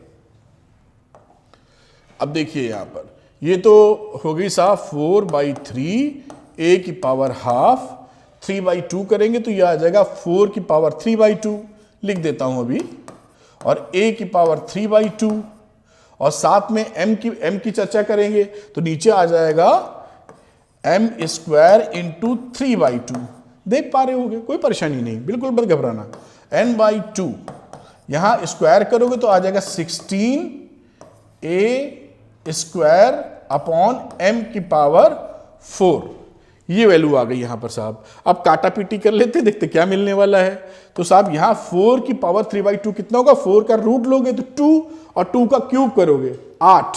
अब देखिए यहां पर ये तो हो गई साफ 4/3, a की पावर हाफ, 3/2 करेंगे तो ये आ जाएगा 4 की पावर 3/2, लिख देता हूं अभी, और a की पावर 3/2, और साथ में m की चर्चा करेंगे तो नीचे आ जाएगा m² इंटू 3/2। देख पा रहे होगे, कोई परेशानी नहीं, बिल्कुल मत घबराना। n/2 यहां स्क्वायर करोगे तो आ जाएगा 16a²/m की पावर 4। ये वैल्यू आ गई यहां पर साहब। अब काटा पीटी कर लेते, देखते क्या मिलने वाला है। तो साहब यहां 4 की पावर 3/2 कितना होगा, 4 का रूट लोगे तो 2, और 2 का क्यूब करोगे 8,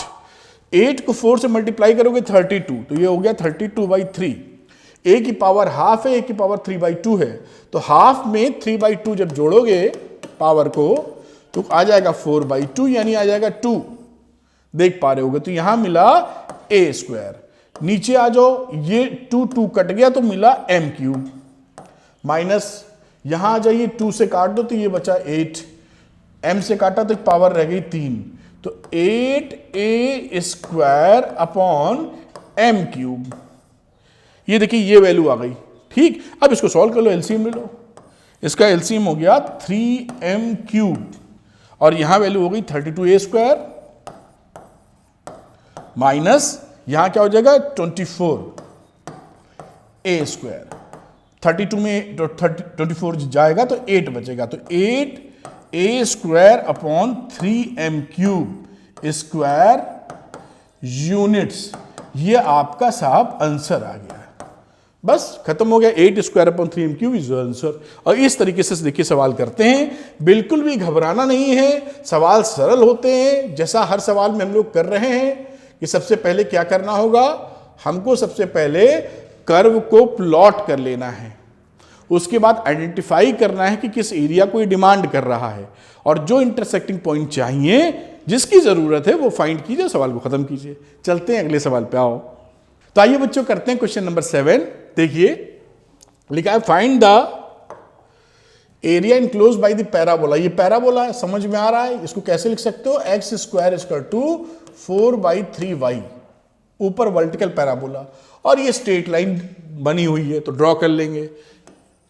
8 को 4 से मल्टीप्लाई करोगे 32, तो ये हो गया 32/3। a की पावर हाफ है, a की पावर 3/2 है, तो हाफ में 3/2 जब जोड़ोगे पावर को तो आ जाएगा 4/2, यानी आ जाएगा 2। देख पा रहे होगे, तो यहां मिला a²। नीचे आ जाओ, ये 2 कट गया तो मिला m³ माइनस, यहां आ जाइए 2 से काट दो तो ये बचा 8, m से काटा तो पावर रह गई 3, तो 8a²/m³। ये देखिए ये वैल्यू आ गई। ठीक, अब इसको सॉल्व कर लो, एलसीएम ले लो। इसका एलसीएम हो गया 3m³ और यहां वैल्यू हो गई 32a² माइनस यहां क्या हो जाएगा 24a²। 32 में 24 जाएगा तो 8 बचेगा, तो 8a²/3m³ स्क्वायर यूनिट्स। ये आपका साहब आंसर आ गया। बस खत्म हो गया, 8²/3m³ इज आंसर। और इस तरीके से देखिए सवाल करते हैं, बिल्कुल भी घबराना नहीं है, सवाल सरल होते हैं। जैसा हर सवाल में हम लोग कर रहे हैं कि सबसे पहले क्या करना होगा, हमको सबसे पहले कर्व को प्लॉट कर लेना है, उसके बाद आइडेंटिफाई करना है कि किस एरिया को ये डिमांड कर रहा है, और जो इंटरसेक्टिंग पॉइंट चाहिए, जिसकी जरूरत है वो फाइंड कीजिए, सवाल को खत्म कीजिए। चलते हैं अगले सवाल पे आओ। तो आइए बच्चों करते हैं क्वेश्चन नंबर 7। देखिए लिखा है find the area enclose by the parabola. ये पैराबोला है, समझ में आ रहा है। इसको कैसे लिख सकते हो, x² 4/3y, ऊपर वर्टिकल पैराबोला, और ये स्ट्रेट लाइन बनी हुई है, तो ड्रॉ कर लेंगे।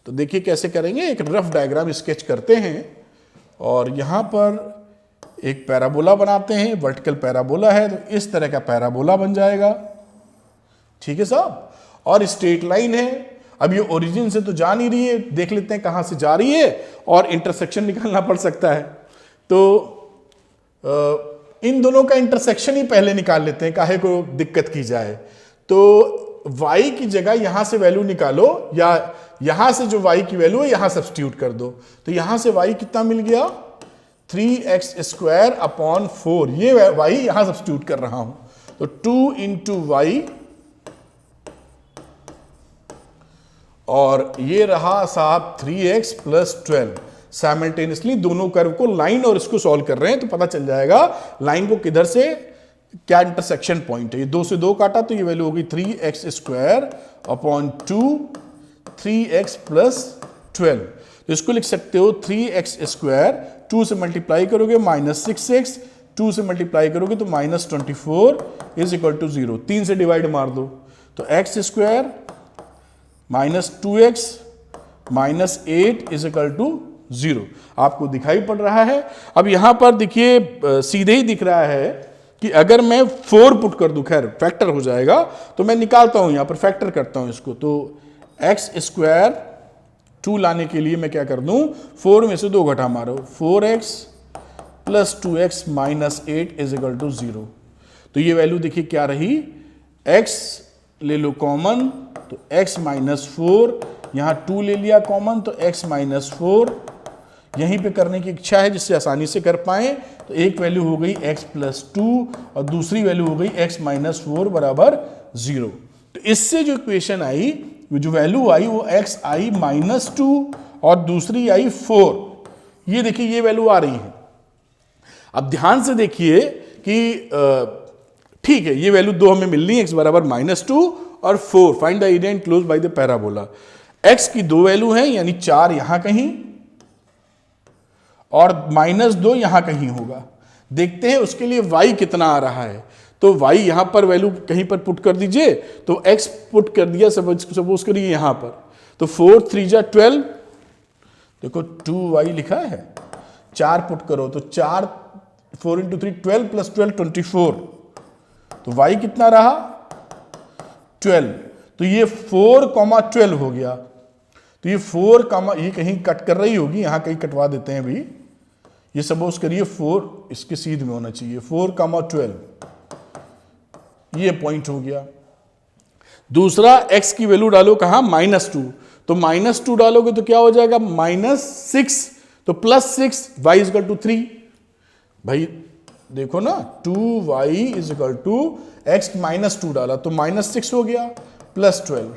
तो देखिए कैसे करेंगे, एक रफ डायग्राम स्केच करते हैं, और यहां पर एक पैराबोला बनाते हैं, वर्टिकल पैराबोला है तो इस तरह का पैराबोला बन जाएगा, ठीक है साहब। और स्ट्रेट लाइन है, अब ये ओरिजिन से तो जा नहीं रही है, देख लेते हैं कहां से जा रही है और इंटरसेक्शन निकालना पड़ सकता है। तो इन दोनों का इंटरसेक्शन ही पहले निकाल लेते हैं, काहे को दिक्कत की जाए। तो y की जगह यहां से वैल्यू निकालो या यहां से जो y की वैल्यू है यहां सब्स्टिट्यूट कर दो। तो यहां से y कितना मिल गया 3x² अपॉन 4, ये y यहां सब्स्टिट्यूट कर रहा हूं। तो 2 इंटू वाई और ये रहा साहब 3x प्लस 12। साइमल्टेनियसली दोनों कर्व को लाइन और इसको सॉल्व कर रहे हैं तो पता चल जाएगा लाइन को किधर से क्या इंटरसेक्शन पॉइंट है। ये 2 से 2 काटा तो ये वैल्यू होगी 3x² अपॉन 2 3x प्लस 12। तो इसको लिख सकते हो 3x², 2 से मल्टीप्लाई करोगे माइनस 6x, 2 से मल्टीप्लाई करोगे तो माइनस 24 इज इक्वल टू 0। 3 से डिवाइड मार दो तो x² minus 2x minus 8 is equal to 0 आपको दिखाई पड़ रहा है। अब यहां पर देखिए सीधे ही दिख रहा है कि अगर मैं 4 पुट कर दूं, खैर फैक्टर हो जाएगा तो मैं निकालता हूं, यहां पर फैक्टर करता हूं इसको। तो x² 2 लाने के लिए मैं क्या कर दूं, 4 में से 2 घटा मारो, 4x plus 2x minus 8 is equal to 0। तो ये वैल्यू देखिए क्या रही, x ले लो कॉमन तो x माइनस 4, यहां 2 ले लिया कॉमन तो x माइनस 4, यहीं पे करने की इच्छा है जिससे आसानी से कर पाए। तो एक वैल्यू हो गई x प्लस 2 और दूसरी वैल्यू हो गई x माइनस 4 बराबर 0। तो इससे जो इक्वेशन आई, जो वैल्यू आई वो x आई माइनस 2 और दूसरी आई 4। ये देखिए ये वैल्यू आ रही है। अब ध्यान से देखिए कि ठीक है ये वैल्यू 2 हमें मिलनी है, x बराबर माइनस 2 और 4। Find the area enclosed bye the parabola. x की 2 वैल्यू है यानी 4 यहां कहीं और माइनस 2 यहां कहीं होगा। देखते हैं उसके लिए y कितना आ रहा है। तो y यहां पर वैल्यू कहीं पर पुट कर दीजिए, तो x पुट कर दिया सपोज करिए यहां पर, तो 4 3 जा 12, देखो 2y लिखा है, 4 पुट करो तो 4 4 इंटू 3 12 प्लस 12 24। तो y कितना रहा 12। तो ये 4,12 हो गया। तो ये 4, ये कहीं कट कर रही होगी, यहां कहीं कटवा देते हैं अभी, ये सपोज करिए 4 इसके सीध में होना चाहिए, 4,12 ये पॉइंट हो गया। दूसरा x की वैल्यू डालो कहां, -2, तो -2 डालोगे तो क्या हो जाएगा -6, तो +6 y इज इक्वल टू 3। भाई देखो ना 2y is equal to x -2 डाला तो -6 हो गया प्लस 12,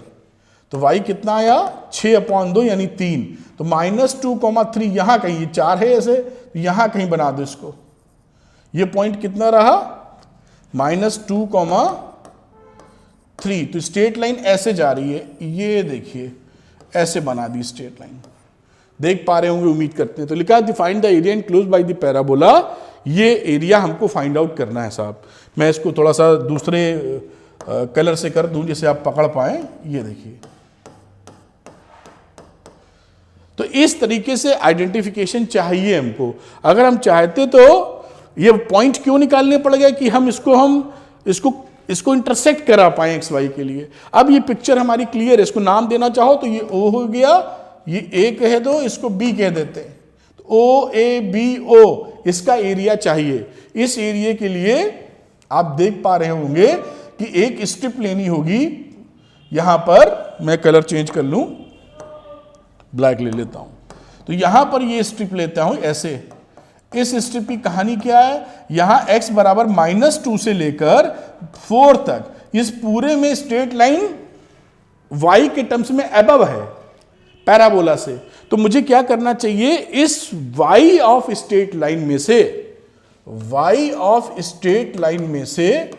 तो y कितना आया 6/2 यानी 3। तो -2,3 यहां कहीं, ये 4 है ऐसे, तो यहां कहीं बना दो इसको। ये पॉइंट कितना रहा -2,3। तो स्ट्रेट लाइन ऐसे जा रही है, ये देखिए ऐसे बना दी स्ट्रेट लाइन, देख पा रहे होंगे उम्मीद करते हैं। तो लिखा find the area enclosed bye the parabola. ये एरिया हमको फाइंड आउट करना है साहब। मैं इसको थोड़ा सा दूसरे कलर से कर दूं जिसे आप पकड़ पाए, ये देखिए। तो इस तरीके से आइडेंटिफिकेशन चाहिए हमको। अगर हम चाहते तो ये पॉइंट क्यों निकालने पड़ गया कि हम इसको इंटरसेक्ट करा पाए एक्स वाई के लिए। अब ये पिक्चर हमारी क्लियर है, इसको नाम देना चाहो तो ये ओ हो गया, ये ए कह दो, इसको बी कह देते हैं। तो ओ ए बी ओ इसका एरिया चाहिए। इस एरिया के लिए आप देख पा रहे होंगे कि एक स्ट्रिप लेनी होगी। यहां पर मैं कलर चेंज कर लूं, ब्लैक ले लेता हूं। तो यहां पर ये स्ट्रिप लेता हूं ऐसे। इस स्ट्रिप की कहानी क्या है, यहां x बराबर -2 से लेकर 4 तक, इस पूरे में स्ट्रेट लाइन y के टर्म्स में अबव है पैराबोला से। तो मुझे क्या करना चाहिए, इस y ऑफ स्ट्रेट लाइन में से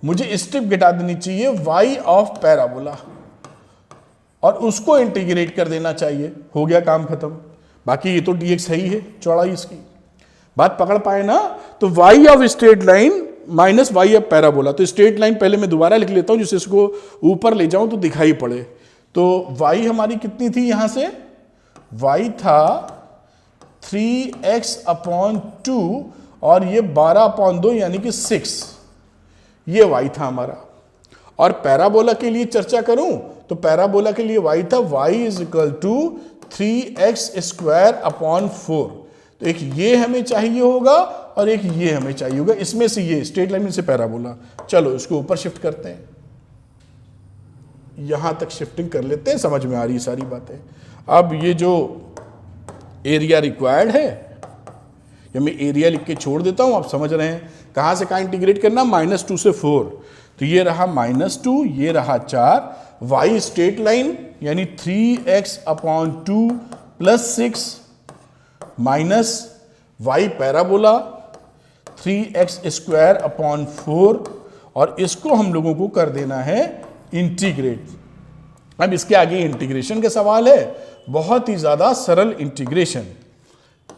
मुझे स्ट्रिप घटा देनी चाहिए y ऑफ पैराबोला और उसको इंटीग्रेट कर देना चाहिए। हो गया काम खत्म। बाकी ये तो dx है ही है, चौड़ाई इसकी। बात पकड़ पाए ना। तो y of straight line minus y of parabola. तो स्ट्रेट लाइन पहले मैं दोबारा लिख लेता हूं जिससे इसको ऊपर ले जाऊं तो दिखाई पड़े। तो y हमारी कितनी थी, यहां से y था 3x/2 और ये 12/2 यानी कि 6, ये y था हमारा। और पैराबोला के लिए चर्चा करूं तो पैराबोला के लिए y था y is equal to 3x² / 4। तो एक ये हमें चाहिए होगा और एक ये हमें चाहिए होगा, इसमें से ये स्ट्रेट लाइन में से पैराबोला। चलो इसको ऊपर शिफ्ट करते हैं, यहां तक शिफ्टिंग कर लेते हैं, समझ में आ रही है सारी बातें। अब ये जो एरिया रिक्वायर्ड है, ये मैं एरिया लिख के छोड़ देता हूं, आप समझ रहे हैं कहां से कहां इंटीग्रेट करना, -2 से 4। तो ये रहा -2, ये रहा 4, y स्ट्रेट लाइन यानी 3x/2 + 6 minus y parabola 3x² / 4, और इसको हम लोगों को कर देना है इंटीग्रेट। अब इसके आगे इंटीग्रेशन का सवाल है, बहुत ही ज्यादा सरल इंटीग्रेशन।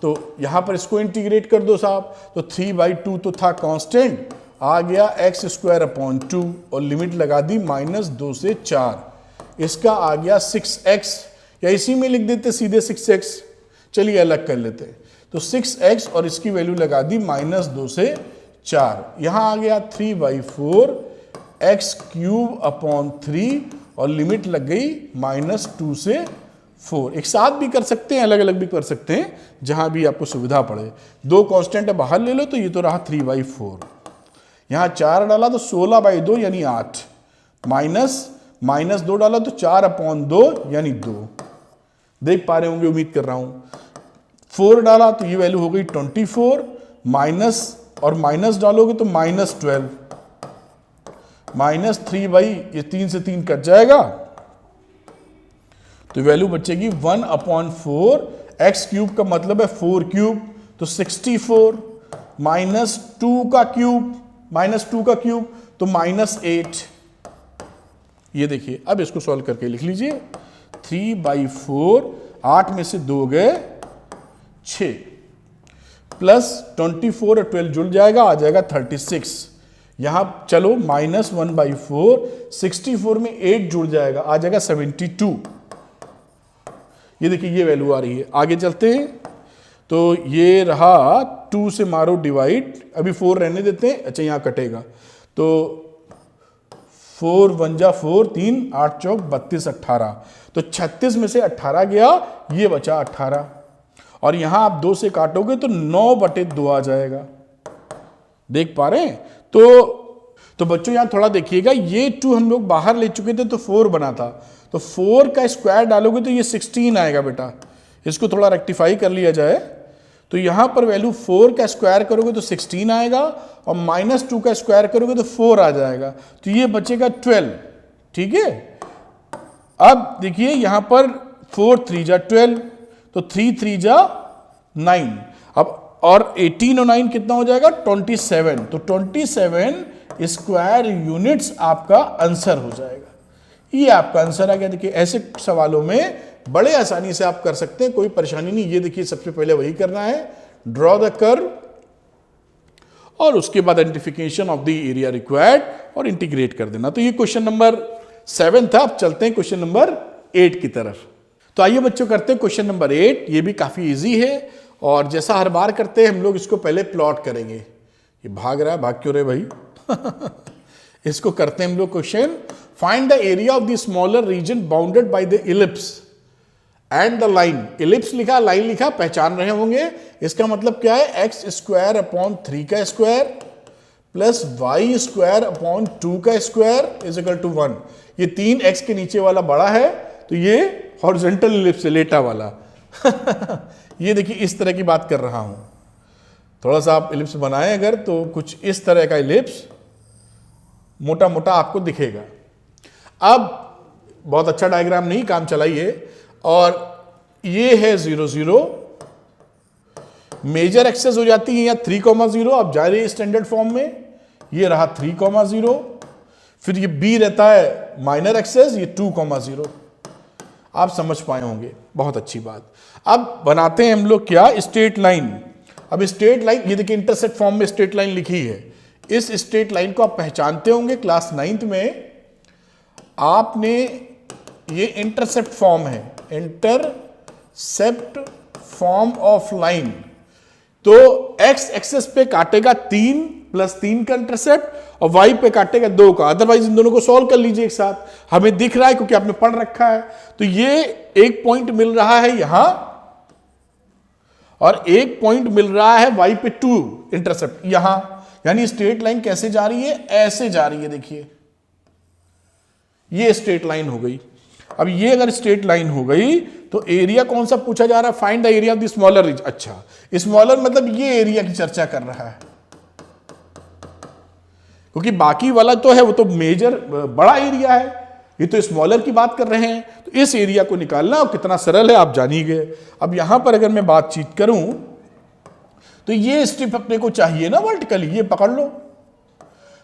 तो यहां पर इसको इंटीग्रेट कर दो साहब, तो 3/2 तो था कांस्टेंट, आ गया x² / 2 और लिमिट लगा दी -2 से 4। इसका आ गया 6x, या इसी में लिख देते सीधे 6x, चलिए अलग कर लेते हैं। तो 6x और इसकी वैल्यू लगा दी -2 से 4, यहां आ गया 3/4 x³ / 3 और लिमिट लग गई -2 से 4। एक साथ भी कर सकते हैं, अलग अलग भी कर सकते हैं, जहां भी आपको सुविधा पड़े। दो कांस्टेंट बाहर ले लो, तो ये तो रहा 3/4, यहां 4 डाला तो 16/2 यानी 8, -2 डाला तो 4/2 यानी 2। देख पा रहे होंगे, उम्मीद कर रहा हूं। 4 डाला तो ये वैल्यू हो गई 24, माइनस और माइनस डालोगे तो -12, -3 ये 3 से 3 कट जाएगा, तो वैल्यू बचेगी 1/4। x³ का मतलब है 4³ तो 64, -2 का क्यूब तो -8। ये देखिए, अब इसको सॉल्व करके लिख लीजिए, 3/4, 8 में से 2 गए 6, प्लस 24 और 12 जुड़ जाएगा, आ जाएगा 36। यहां चलो -1/4, 64 में 8 जुड़ जाएगा, आ जाएगा 72। ये देखिए ये वैल्यू आ रही है। आगे चलते हैं, तो ये रहा 2 से मारो डिवाइड, अभी 4 रहने देते हैं, अच्छा यहां कटेगा, तो 4 × 1 = 4, 3 8 × 4 = 32, 18, तो 36 में से 18 गया, ये बचा 18, और यहां आप 2 से काटोगे तो 9/2 आ जाएगा। देख पा रहे हैं? तो बच्चों यहां थोड़ा देखिएगा, ये 2 हम लोग बाहर ले चुके थे तो 4 बना था, तो 4 का स्क्वायर डालोगे तो ये 16 आएगा बेटा। इसको थोड़ा रेक्टिफाई कर लिया जाए, तो यहां पर वैल्यू 4 का स्क्वायर करोगे तो 16 आएगा, और -2 का स्क्वायर करोगे तो 4 आ जाएगा, तो ये बचेगा 12। ठीक है, अब देखिए यहां पर 4 × 3 = 12, तो 3 × 3 = 9, अब और 18 और 9 कितना हो जाएगा 27, तो 27 स्क्वायर यूनिट्स आपका आंसर हो जाएगा। ये आपका आंसर आ गया। देखिए ऐसे सवालों में बड़े आसानी से आप कर सकते हैं, कोई परेशानी नहीं। ये देखिए सबसे पहले वही करना है, ड्रॉ द कर्व, और उसके बाद identification of the area required और इंटीग्रेट कर देना। तो ये क्वेश्चन नंबर 7 था। अब चलते हैं क्वेश्चन नंबर 8 की तरफ। तो आइए बच्चों करते हैं क्वेश्चन नंबर 8। ये भी काफी इजी है, और जैसा हर बार करते हैं हम लोग इसको पहले प्लॉट करेंगे। ये भाग रहा है, भाग क्यों रहे भाई? इसको करते हैं हम लोग question. Find the area of the smaller reason bounded by the ellipse and the line. Ellipse लिखा, लाइन लिखा, पहचान रहे होंगे। इसका मतलब क्या है, x² / 3 का स्क्वायर प्लस y² / 2 का स्क्वायर इज इक्वल टू 1। ये 3x के नीचे वाला बड़ा है, तो ये हॉरिजॉन्टल इलिप्स है, लेटा वाला। ये देखिए इस तरह की बात कर रहा हूं। थोड़ा सा आप इलिप्स बनाएं अगर, तो कुछ इस तरह का इलिप्स मोटा मोटा आपको दिखेगा। अब बहुत अच्छा डायग्राम नहीं, काम चलाइए। और ये है 0 0, मेजर एक्सेस हो जाती है या 3,0, अब जा रही है स्टैंडर्ड फॉर्म में। ये रहा 3,0, फिर ये b रहता है माइनर एक्सेस, ये 2,0। आप समझ पाए होंगे, बहुत अच्छी बात। अब बनाते हैं हम लोग क्या, स्ट्रेट लाइन। अब स्ट्रेट लाइन, ये देखिए इंटरसेक्ट फॉर्म में स्ट्रेट लाइन लिखी है। इस स्ट्रेट लाइन को आप पहचानते होंगे, क्लास 9th में आपने, ये इंटरसेप्ट फॉर्म है, इंटरसेप्ट फॉर्म ऑफ लाइन। तो एक्स एक्सेस पे काटेगा 3 + 3 का इंटरसेप्ट और वाई पे काटेगा 2 का। अदरवाइज इन दोनों को सॉल्व कर लीजिए एक साथ, हमें दिख रहा है क्योंकि आपने पढ़ रखा है। तो ये एक पॉइंट मिल रहा है यहां और एक पॉइंट मिल रहा है वाई पे 2 इंटरसेप्ट यहां। यानी स्ट्रेट लाइन कैसे जा रही है, ऐसे जा रही है। देखिए ये स्ट्रेट लाइन हो गई। अब ये अगर स्ट्रेट लाइन हो गई तो एरिया कौन सा पूछा जा रहा है, find the area of the smaller region. अच्छा, स्मॉलर मतलब ये एरिया की चर्चा कर रहा है, क्योंकि बाकी वाला तो है वो तो मेजर बड़ा एरिया है, ये तो स्मॉलर की बात कर रहे हैं। तो इस एरिया को निकालना और कितना सरल है आप जान ही गए। अब यहां पर अगर मैं बातचीत करूं तो ये स्ट्रिप अपने को चाहिए ना वर्टिकली, ये पकड़ लो।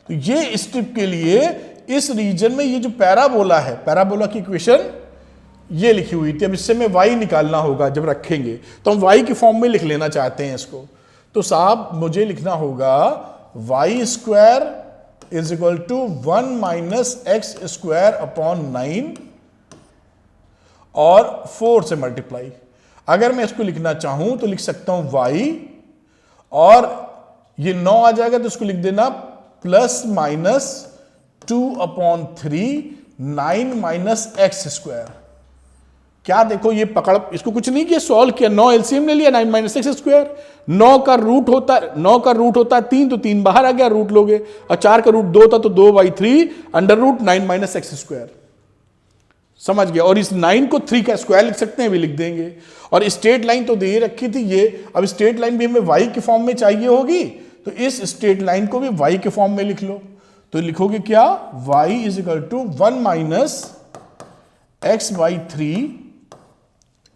तो ये स्ट्रिप के लिए इस रीजन में ये जो पैराबोला है, पैराबोला की इक्वेशन ये लिखी हुई थी। अब इससे में y निकालना होगा जब रखेंगे, तो हम y की फॉर्म में लिख लेना चाहते हैं इसको। तो साहब मुझे लिखना होगा y² = 1 - x² अपॉन 9 और 4 से मल्टीप्लाई। अगर मैं इसको लिखना चाहूं तो लिख सकता हूं y और ये 9 आ जाएगा तो इसको लिख देना ±2/3 9 - x²। क्या देखो ये पकड़, इसको कुछ नहीं किया, सॉल्व किया, 9 एलसीएम ले लिया, 9 - x²। 9 का रूट होता है 3, तो 3 बाहर आ गया, रूट लोगे, और 4 का रूट 2 था तो 2/3 √9 - x²। समझ गया। और इस 9 को 3 का स्क्वायर लिख सकते हैं, भी लिख देंगे। और स्ट्रेट लाइन तो दे रखी थी ये, अब स्ट्रेट लाइन भी हमें y के फॉर्म में चाहिए होगी, तो इस स्ट्रेट लाइन को भी y के फॉर्म में लिख लो। तो लिखोगे क्या, y = 1 - x/3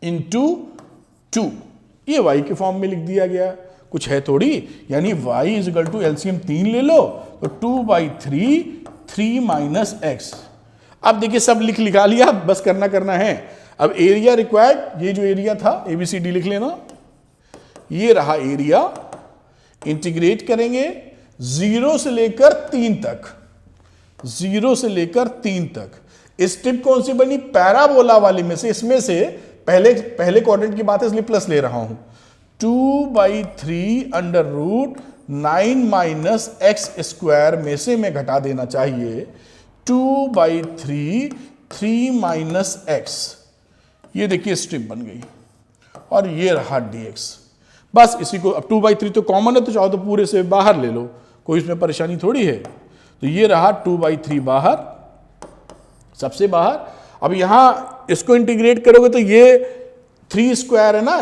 × 2। ये y के फॉर्म में लिख दिया गया, कुछ है थोड़ी। यानी y = एलसीएम 3 ले लो तो 2/3 3 - x। अब देखिए सब लिखा लिया, बस करना है। अब एरिया रिक्वायर्ड, ये जो एरिया था ABCD लिख लेना, ये रहा एरिया। इंटीग्रेट करेंगे 0 से लेकर 3 तक, 0 से लेकर 3 तक। स्ट्रिप कौन सी बनी, पैराबोला वाली में से, इसमें से पहले क्वाड्रेंट की बात है इसलिए प्लस ले रहा हूं। 2/3 √9 - x² में से मैं घटा देना चाहिए 2/3 3 - x। ये देखिए स्ट्रिप बन गई और ये रहा dx। बस इसी को, अब 2/3 तो कॉमन है तो चाहो तो पूरे से बाहर ले लो, कोई इसमें परेशानी थोड़ी है। तो ये रहा 2/3 बाहर, सबसे बाहर। अब यहां इसको इंटीग्रेट करोगे तो ये 3² है ना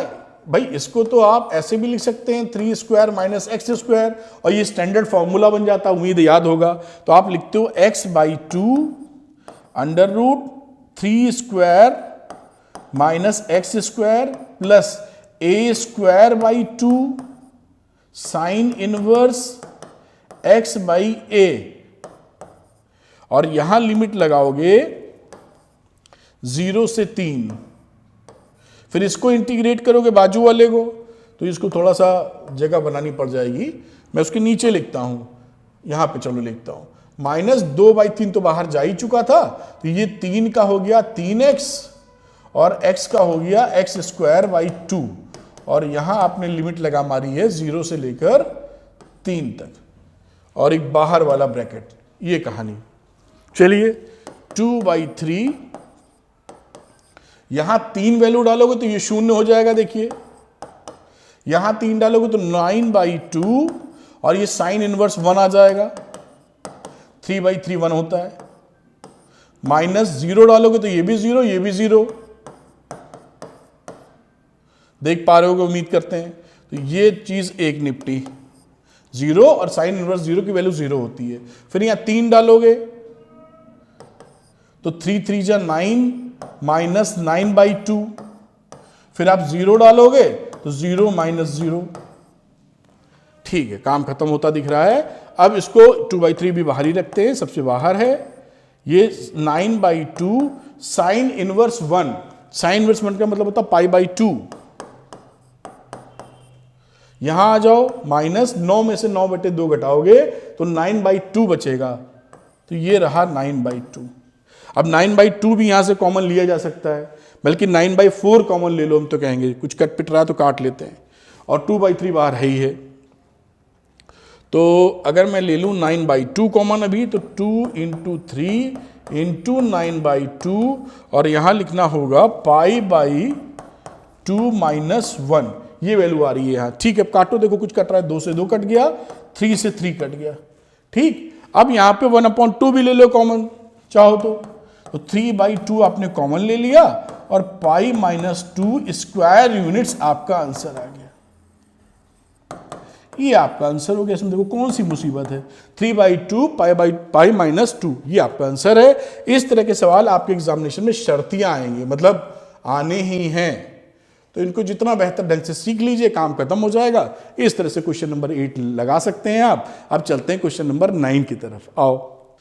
भाई, इसको तो आप ऐसे भी लिख सकते हैं 3² - x², और ये स्टैंडर्ड फॉर्मूला बन जाता, उम्मीद याद होगा। तो आप लिखते हो x/2 √3² - x² plus a²/2 sin inverse x/a। और यहां लिमिट लगाओगे 0 से 3, फिर इसको इंटीग्रेट करोगे बाजू वाले को, तो इसको थोड़ा सा जगह बनानी पड़ जाएगी। मैं उसके नीचे लिखता हूं, यहां पे चलो लिखता हूं, -2/3 तो बाहर जा ही चुका था, तो ये 3 का हो गया 3x और x का हो गया x²/2। और यहां आपने लिमिट लगा मारी है 0 से लेकर 3 तक, और एक बाहर वाला ब्रैकेट। ये कहानी। चलिए 2/3, यहां 3 वैल्यू डालोगे तो ये 0 हो जाएगा। देखिए यहां 3 डालोगे तो 9/2 और ये साइन इनवर्स 1 आ जाएगा, 3/3 1 होता है। -0 डालोगे तो ये भी 0, ये भी 0, देख पा रहे होगे उम्मीद करते हैं। तो ये चीज एक निपटी, 0 और साइन इनवर्स 0 की वैल्यू 0 होती है। फिर यहां 3 डालोगे तो 3 3 जा 9 -9/2, फिर आप 0 डालोगे तो 0 -0। ठीक है, काम खत्म होता दिख रहा है। अब इसको 2/3 भी बाहर ही रखते हैं, सबसे बाहर है। ये 9/2 साइन इनवर्स 1, साइन इनवर्स 1 का मतलब होता π/2। यहां आ जाओ, -9 में से 9/2 घटाओगे तो 9/2 बचेगा, तो ये रहा 9/2। अब 9/2 भी यहां से कॉमन लिया जा सकता है, बल्कि 9/4 कॉमन ले लो, हम तो कहेंगे कुछ कट पिट रहा है तो काट लेते हैं। और 2/3 बाहर है ही है। तो अगर मैं ले लूँ 9/2 कॉमन अभी, तो 2 × 3 × 9/2 और यहाँ लिखना होगा π/2 - 1, ये वैल्यू आ रही है यहाँ। ठीक है, अब काटो, देखो कुछ कट रहा है, 2 से 2 कट गया, 3 से 3 कट गया। ठीक, अब यहाँ पे 1/2 भी ले लो कॉमन चाहो तो 3/2 आपने कॉमन ले लिया और π - 2 स्क्वायर यूनिट्स आपका आंसर आ गया। ये आपका आंसर हो गया। इसमें देखो कौन सी मुसीबत है, 3/2 π - 2, ये आपका आंसर है। इस तरह के सवाल आपके एग्जामिनेशन में शर्तियां आएंगे, मतलब आने ही हैं। तो इनको जितना बेहतर ढंग से सीख लीजिए, काम खत्म हो जाएगा। इस तरह से क्वेश्चन नंबर 8 लगा सकते हैं आप। अब चलते हैं क्वेश्चन नंबर 9 की तरफ। आओ,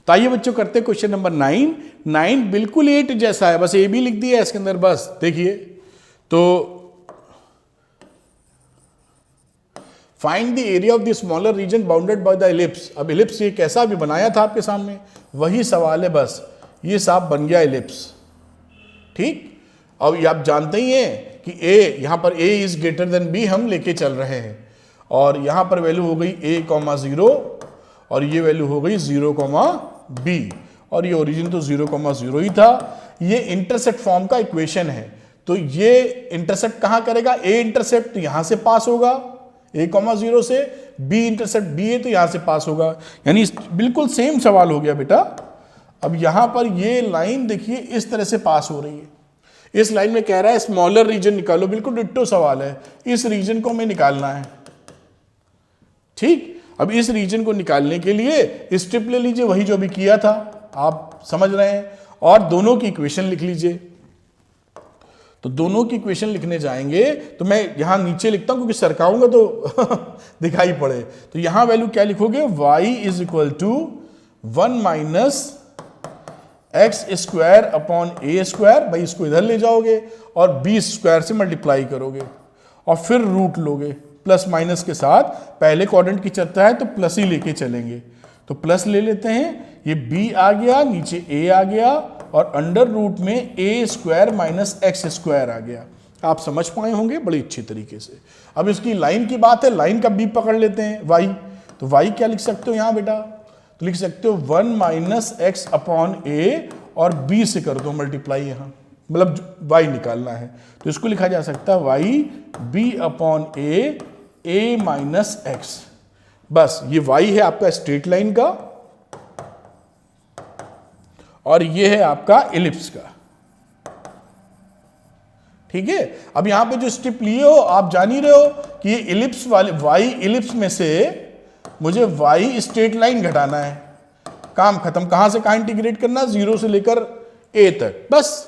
तो आइए बच्चों करते हैं क्वेश्चन नंबर 9। 9 बिल्कुल 8 जैसा है, बस ए भी लिख दिया है इसके अंदर। बस देखिए, तो find the area of the smaller reason bounded by the ellipse. अब एलिप्स ये कैसा भी बनाया था आपके सामने, वही सवाल है, बस ये साफ बन गया एलिप्स। ठीक, अब ये आप जानते ही हैं कि a, यहां पर a is greater than b हम लेके चल रहे हैं, और यहां पर वैल्यू हो गई a, 0 और ये वैल्यू हो गई 0, b, और ये ओरिजिन तो 0, 0 ही था। ये इंटरसेप्ट फॉर्म का इक्वेशन है, तो ये इंटरसेप्ट कहां करेगा, a इंटरसेप्ट तो यहां से पास होगा a, 0 से, b इंटरसेप्ट b है तो यहां से पास होगा, यानी बिल्कुल सेम सवाल हो गया बेटा। अब यहां पर ये लाइन देखिए इस तरह से पास हो रही है। इस लाइन में कह रहा है स्मॉलर रीजन निकालो, बिल्कुल डिट्टो सवाल है। इस रीजन को हमें निकालना है। ठीक, अब इस रीजन को निकालने के लिए स्ट्रिप ले लीजिए, वही जो अभी किया था, आप समझ रहे हैं, और दोनों की इक्वेशन लिख लीजिए। तो दोनों की इक्वेशन लिखने जाएंगे तो मैं यहां नीचे लिखता हूं क्योंकि सरकाऊंगा तो दिखाई पड़े। तो यहां वैल्यू क्या लिखोगे, y = 1 - x² अपॉन a², भाई इसको इधर ले जाओगे और b² से मल्टीप्लाई करोगे और फिर रूट लोगे, प्लस माइनस के साथ। पहले क्वाड्रेंट की चर्चा है तो प्लस ही लेके चलेंगे, तो प्लस ले लेते हैं। ये b आ गया, नीचे a आ गया और अंडर रूट में a² - x² आ गया। आप समझ पाए होंगे बड़ी अच्छी तरीके से। अब इसकी लाइन की बात है, लाइन का b पकड़ लेते हैं, y। तो y क्या लिख सकते हो यहां बेटा, तो लिख सकते हो 1 - x अपॉन a और b से कर दो मल्टीप्लाई, यहां मतलब y निकालना है तो इसको लिखा जा सकता है y b upon a minus x। बस ये y है आपका स्ट्रेट लाइन का और ये है आपका एलिप्स का। ठीक है, अब यहां पे जो स्ट्रिप लिए हो आप जान ही रहे हो कि ये एलिप्स वाले y एलिप्स में से मुझे y स्ट्रेट लाइन घटाना है। काम खत्म, कहां से कहां इंटीग्रेट करना, 0 से लेकर a तक, बस।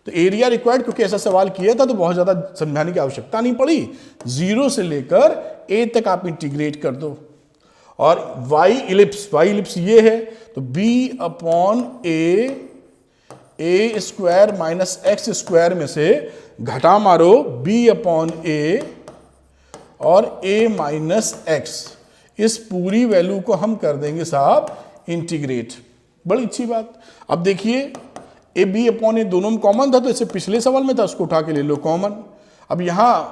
तो एरिया रिक्वायर्ड, क्योंकि ऐसा सवाल किया था तो बहुत ज्यादा समझाने की आवश्यकता नहीं पड़ी। 0 से लेकर a तक आप इंटीग्रेट कर दो और y इलिप्स ये है तो b upon a² minus x² में से घटा मारो b अपॉन a और a माइनस x। इस पूरी वैल्यू को हम कर देंगे साहब इंटीग्रेट। बड़ी अच्छी बात। अब देखिए ए बी अपॉन ए दोनों में कॉमन था, तो इसे पिछले सवाल में था, उसको उठा के ले लो कॉमन। अब यहां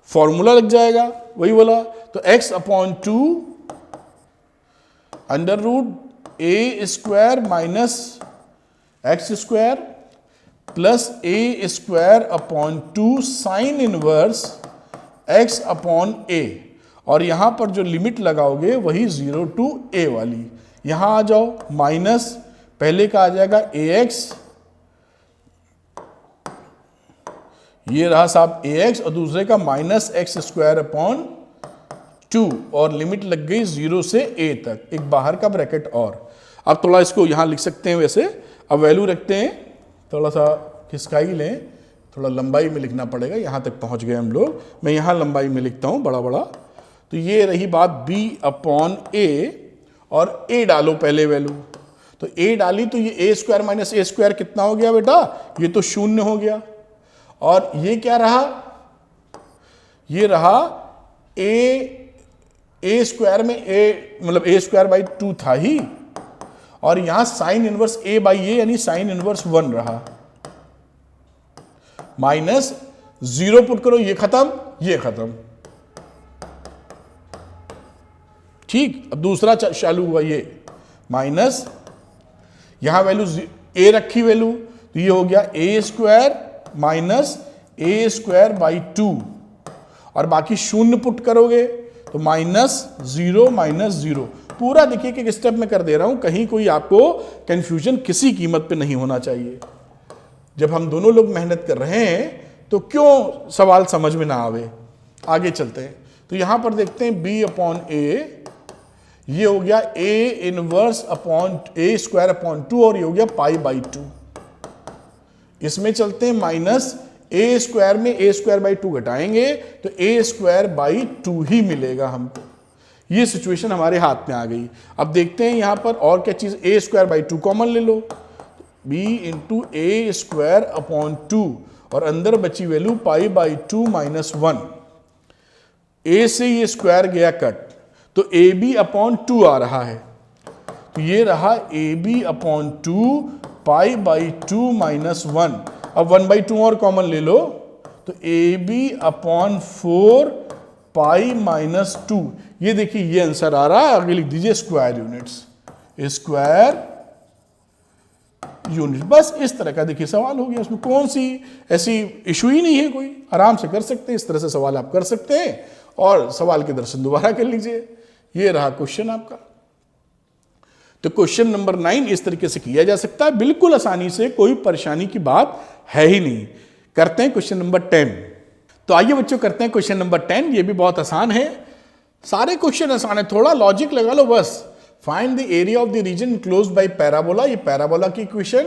फॉर्मूला लग जाएगा वही वाला, तो x upon 2 under root a² minus x² plus a² upon 2 sine inverse x upon a, और यहां पर जो लिमिट लगाओगे वही 0 to a वाली। यहां आ जाओ, माइनस पहले का आ जाएगा ax, ये रहा साहब ax, और दूसरे का माइनस x² अपॉन 2, और लिमिट लग गई 0 से a तक, एक बाहर का ब्रैकेट। और अब थोड़ा इसको यहां लिख सकते हैं वैसे। अब वैल्यू रखते हैं, थोड़ा सा खिसकाई लें, थोड़ा लंबाई में लिखना पड़ेगा, यहां तक पहुंच गए हम लोग। मैं यहां लंबाई में लिखता हूं बड़ा बड़ा। तो ये रही बात b अपॉन a, और a डालो पहले वैल्यू, तो a डाली तो ये a² माइनस a² कितना हो गया बेटा, ये तो 0 हो गया। और ये क्या रहा, ये रहा a² में a मतलब a²/2 था ही, और यहां साइन इनवर्स a/a यानी साइन इनवर्स 1 रहा, माइनस 0 पुट करो, ये खत्म ये खत्म, ठीक, अब दूसरा चालू हुआ ये माइनस, यहां वैल्यू ए रखी वैल्यू, तो ये हो गया a square minus a square by 2, और बाकी शून्य पुट करोगे तो -0 पूरा देखिए कि एक स्टेप में कर दे रहा हूं, कहीं कोई आपको कंफ्यूजन किसी कीमत पे नहीं होना चाहिए। जब हम दोनों लोग मेहनत कर रहे हैं तो क्यों सवाल समझ में ना आवे। आगे चलते हैं, तो यहां पर देखते हैं b अपॉन ए, ये हो गया a inverse upon A square upon 2, और ये हो गया पाई बाई 2। इसमें चलते हैं माइनस ए स्क्वायर में ए स्क्वायर बाई 2 घटाएंगे तो ए स्क्वायर बाई 2 ही मिलेगा हमको। ये सिचुएशन हमारे हाथ में आ गई। अब देखते हैं यहां पर और क्या चीज, ए स्क्वायर बाई 2 कॉमन ले लो, b इंटू ए स्क्वायर अपॉन 2, और अंदर बची वैल्यू पाई बाई 2 माइनस 1। ए से ये स्क्वायर गया कट, तो ए बी अपॉन 2 आ रहा है, तो ये रहा A B upon 2 pi by 2 minus 1। अब 1/2 और कॉमन ले लो, तो A B upon 4 pi minus 2। ये देखिए ये आंसर आ रहा है। आगे लिख दीजिए स्क्वायर यूनिट्स, स्क्वायर यूनिट। बस इस तरह का देखिए सवाल हो गया, उसमें कौन सी ऐसी इशू ही नहीं है, कोई आराम से कर सकते हैं। इस तरह से सवाल आप कर सकते हैं, और सवाल के दर्शन दोबारा कर लीजिए। ये रहा क्वेश्चन आपका। तो क्वेश्चन नंबर 9 इस तरीके से किया जा सकता है, बिल्कुल आसानी से, कोई परेशानी की बात है ही नहीं। करते हैं क्वेश्चन नंबर 10। तो आइए बच्चों करते हैं क्वेश्चन नंबर 10। ये भी बहुत आसान है, सारे क्वेश्चन आसान है, थोड़ा लॉजिक लगा लो बस। Find the area of the region enclosed by parabola, ये पैराबोला की इक्वेशन,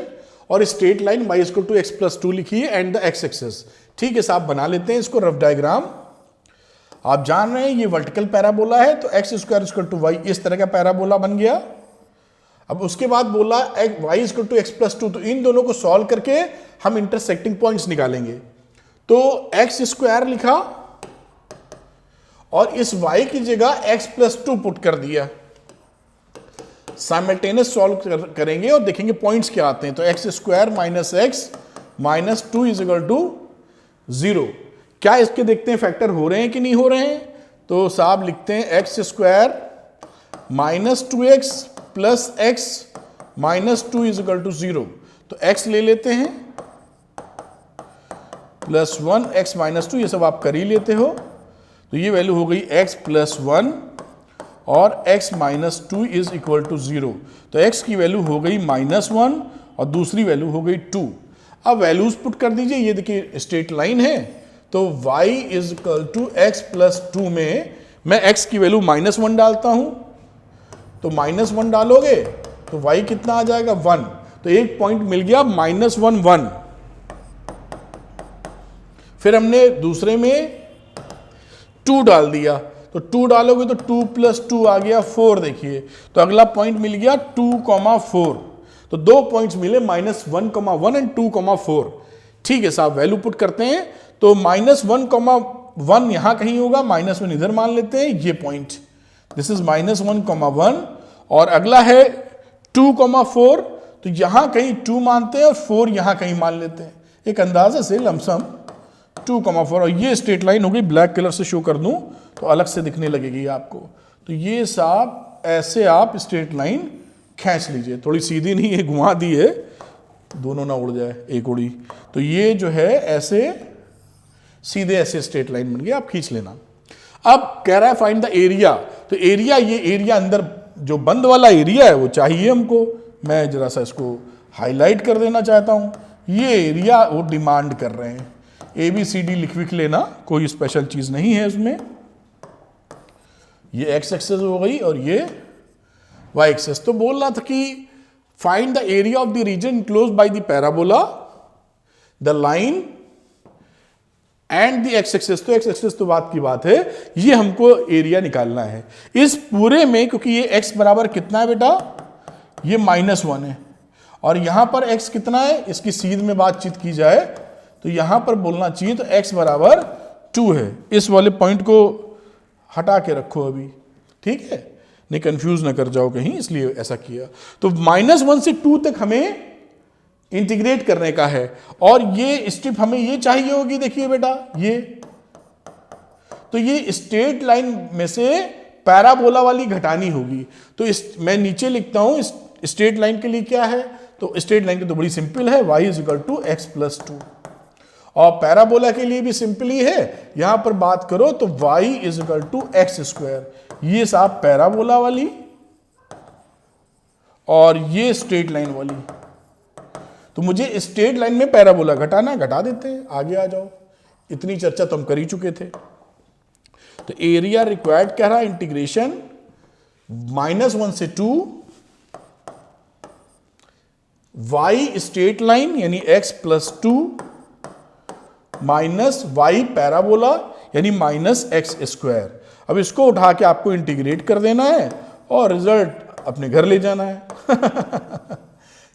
और straight line y equal to x plus 2 लिखिए एंड द x एक्सिस। ठीक है साहब, बना लेते हैं इसको रफ डायग्राम। आप जान रहे हैं ये वर्टिकल पैराबोला है, तो x square equal to y, इस तरह का पैराबोला बन गया। अब उसके बाद बोला y equal to x plus 2, तो इन दोनों को सॉल्व करके हम इंटरसेक्टिंग पॉइंट्स निकालेंगे। तो x स्क्वायर लिखा और इस y की जगह x प्लस 2 पुट कर दिया। साइमल्टेनियस सॉल्व करेंगे और देखेंगे पॉइंट्स क्या आते हैं। तो x square minus x minus 2 is equal to 0। क्या इसके देखते हैं फैक्टर हो रहे हैं कि नहीं हो रहे हैं। तो साहब लिखते हैं x स्क्वायर माइनस 2x प्लस x minus 2 is equal to 0। तो x ले लेते हैं प्लस 1 x माइनस 2, ये सब आप कर ही लेते हो। तो ये वैल्यू हो गई x प्लस 1 और x minus 2 is equal to 0। तो x की वैल्यू हो गई -1 और दूसरी वैल्यू हो गई 2। अब वैल्यूज पुट कर दीजिए, ये देखिए स्ट्रेट लाइन है, तो y is equal to x plus 2 में मैं x की वैल्यू -1 डालता हूं, तो -1 डालोगे तो y कितना आ जाएगा 1। तो एक पॉइंट मिल गया -1 1। फिर हमने दूसरे में 2 डाल दिया, तो 2 डालोगे तो 2 प्लस 2 आ गया 4। देखिए तो अगला पॉइंट मिल गया 2,4। तो 2 पॉइंट्स मिले -1,1 एंड 2,4। ठीक है साहब, वैल्यू पुट करते हैं। तो -1,1 यहां कहीं होगा, -1 इधर मान लेते हैं, ये पॉइंट दिस इज -1,1। और अगला है 2,4, तो यहां कहीं 2 मानते हैं और 4 यहां कहीं मान लेते हैं, एक अंदाजे से लमसम 2,4। और ये स्ट्रेट लाइन हो गई, ब्लैक कलर से शो कर दूं तो अलग से दिखने लगेगी आपको। तो ये साहब ऐसे आप स्ट्रेट लाइन खींच लीजिए, थोड़ी सीधी नहीं है, घुमा दी है, दोनों ना उड़ जाए, एक उड़ी। तो ये जो है ऐसे सीधे ऐसे स्ट्रेट लाइन बन गया, आप खींच लेना। अब कह रहा है फाइंड द एरिया, तो एरिया, ये एरिया अंदर जो बंद वाला एरिया है वो चाहिए हमको। मैं जरा सा इसको हाईलाइट कर देना चाहता हूं, ये एरिया वो डिमांड कर रहे हैं। ABCD लिख लेना, कोई स्पेशल चीज नहीं है इसमें। ये x एक्सेस हो गई और ये y एक्सेस। तो बोल रहा था कि find the area of the region enclosed by the parabola, the line and the x axis. तो x एक्सेस तो बात की बात है, ये हमको एरिया निकालना है इस पूरे में, क्योंकि ये x बराबर कितना है बेटा, ये -1 है, और यहां पर x कितना है, इसकी सीध में बातचीत की जाए तो यहां पर बोलना चाहिए तो x बराबर 2 है। इस वाले पॉइंट को हटा के रखो अभी, ठीक है, नहीं कंफ्यूज ना कर जाओ कहीं, इसलिए ऐसा किया। तो -1 से 2 तक हमें इंटीग्रेट करने का है, और ये स्ट्रिप हमें ये चाहिए होगी। देखिए बेटा ये, तो ये स्ट्रेट लाइन में से पैराबोला वाली घटानी होगी। तो मैं नीचे लिखता हूं स्ट्रेट लाइन के लिए क्या है, तो स्ट्रेट लाइन की तो बड़ी सिंपल है, y = x + 2। और पैराबोला के लिए भी सिंपल ही है, यहां पर बात करो तो y = x²। ये साहब पैराबोला वाली और ये स्ट्रेट लाइन वाली। तो मुझे स्ट्रेट लाइन में पैराबोला घटाना, घटा देते हैं, आगे आ जाओ। इतनी चर्चा तो हम कर ही चुके थे। तो एरिया रिक्वायर्ड कह रहा है इंटीग्रेशन -1 से 2 y स्ट्रेट लाइन यानी x + 2 y पैराबोला यानी -x²। अब इसको उठा के आपको इंटीग्रेट कर देना है और रिजल्ट अपने घर ले जाना है।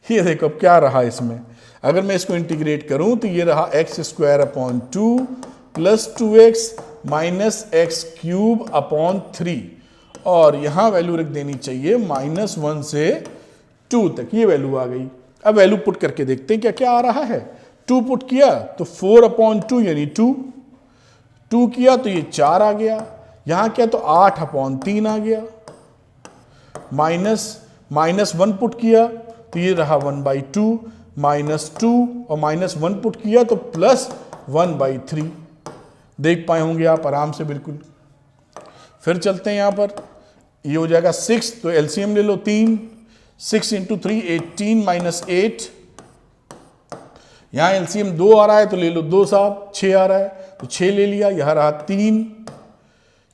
ये देखो अब क्या रहा इसमें, अगर मैं इसको इंटीग्रेट करूं तो ये रहा x² + 2x - x³ 3 और यहां वैल्यू रख देनी चाहिए -1 से 2 तक, ये वैल्यू आ गई। अब वैल्यू पुट करके देखते हैं क्या क्या आ रहा है। 2 पुट किया तो 4/2 यानी 2 किया तो ये 4 आ गया, यहां क्या तो 8/3 आ गया, -1 पुट किया तो ये रहा 1/2 -2 और -1 पुट किया तो +1/3। देख पाए होंगे आप आराम से बिल्कुल। फिर चलते हैं यहां पर, ये हो जाएगा 6, तो एलसीएम ले लो 3, 6 × 3 18 - 8। यहां एलसीएम 2 आ रहा है तो ले लो 2 साहब, 6 आ रहा है तो 6 ले लिया, यहां रहा 3,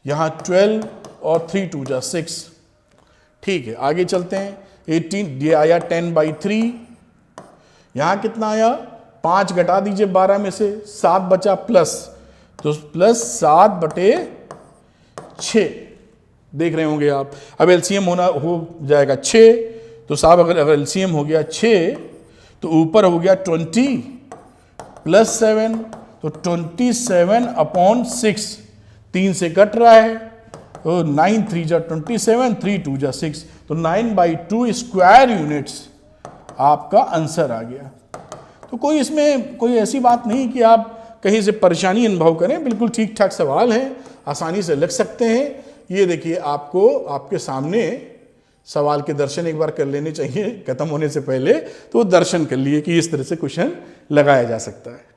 यहां 12 और 3 × 2 = 6। ठीक है, आगे चलते हैं। 18 ये आया 10/3, यहां कितना आया 5 घटा दीजिए 12 में से 7 बचा प्लस, तो +7/6 देख रहे होंगे आप। अब एलसीएम हो जाएगा 6, तो साहब अगर एलसीएम हो गया 6 तो ऊपर हो गया 20 + 7, तो 27/6, 3 से कट रहा है तो 9 × 3 = 27, 3 × 2 = 6, तो 9/2 स्क्वायर यूनिट्स आपका आंसर आ गया। तो कोई इसमें कोई ऐसी बात नहीं कि आप कहीं से परेशानी अनुभव करें, बिल्कुल ठीक ठाक सवाल है, आसानी से लिख सकते हैं। ये देखिए आपको आपके सामने सवाल के दर्शन एक बार कर लेने चाहिए खत्म होने से पहले, तो दर्शन कर लिए कि इस तरह से क्वेश्चन लगाया जा सकता है।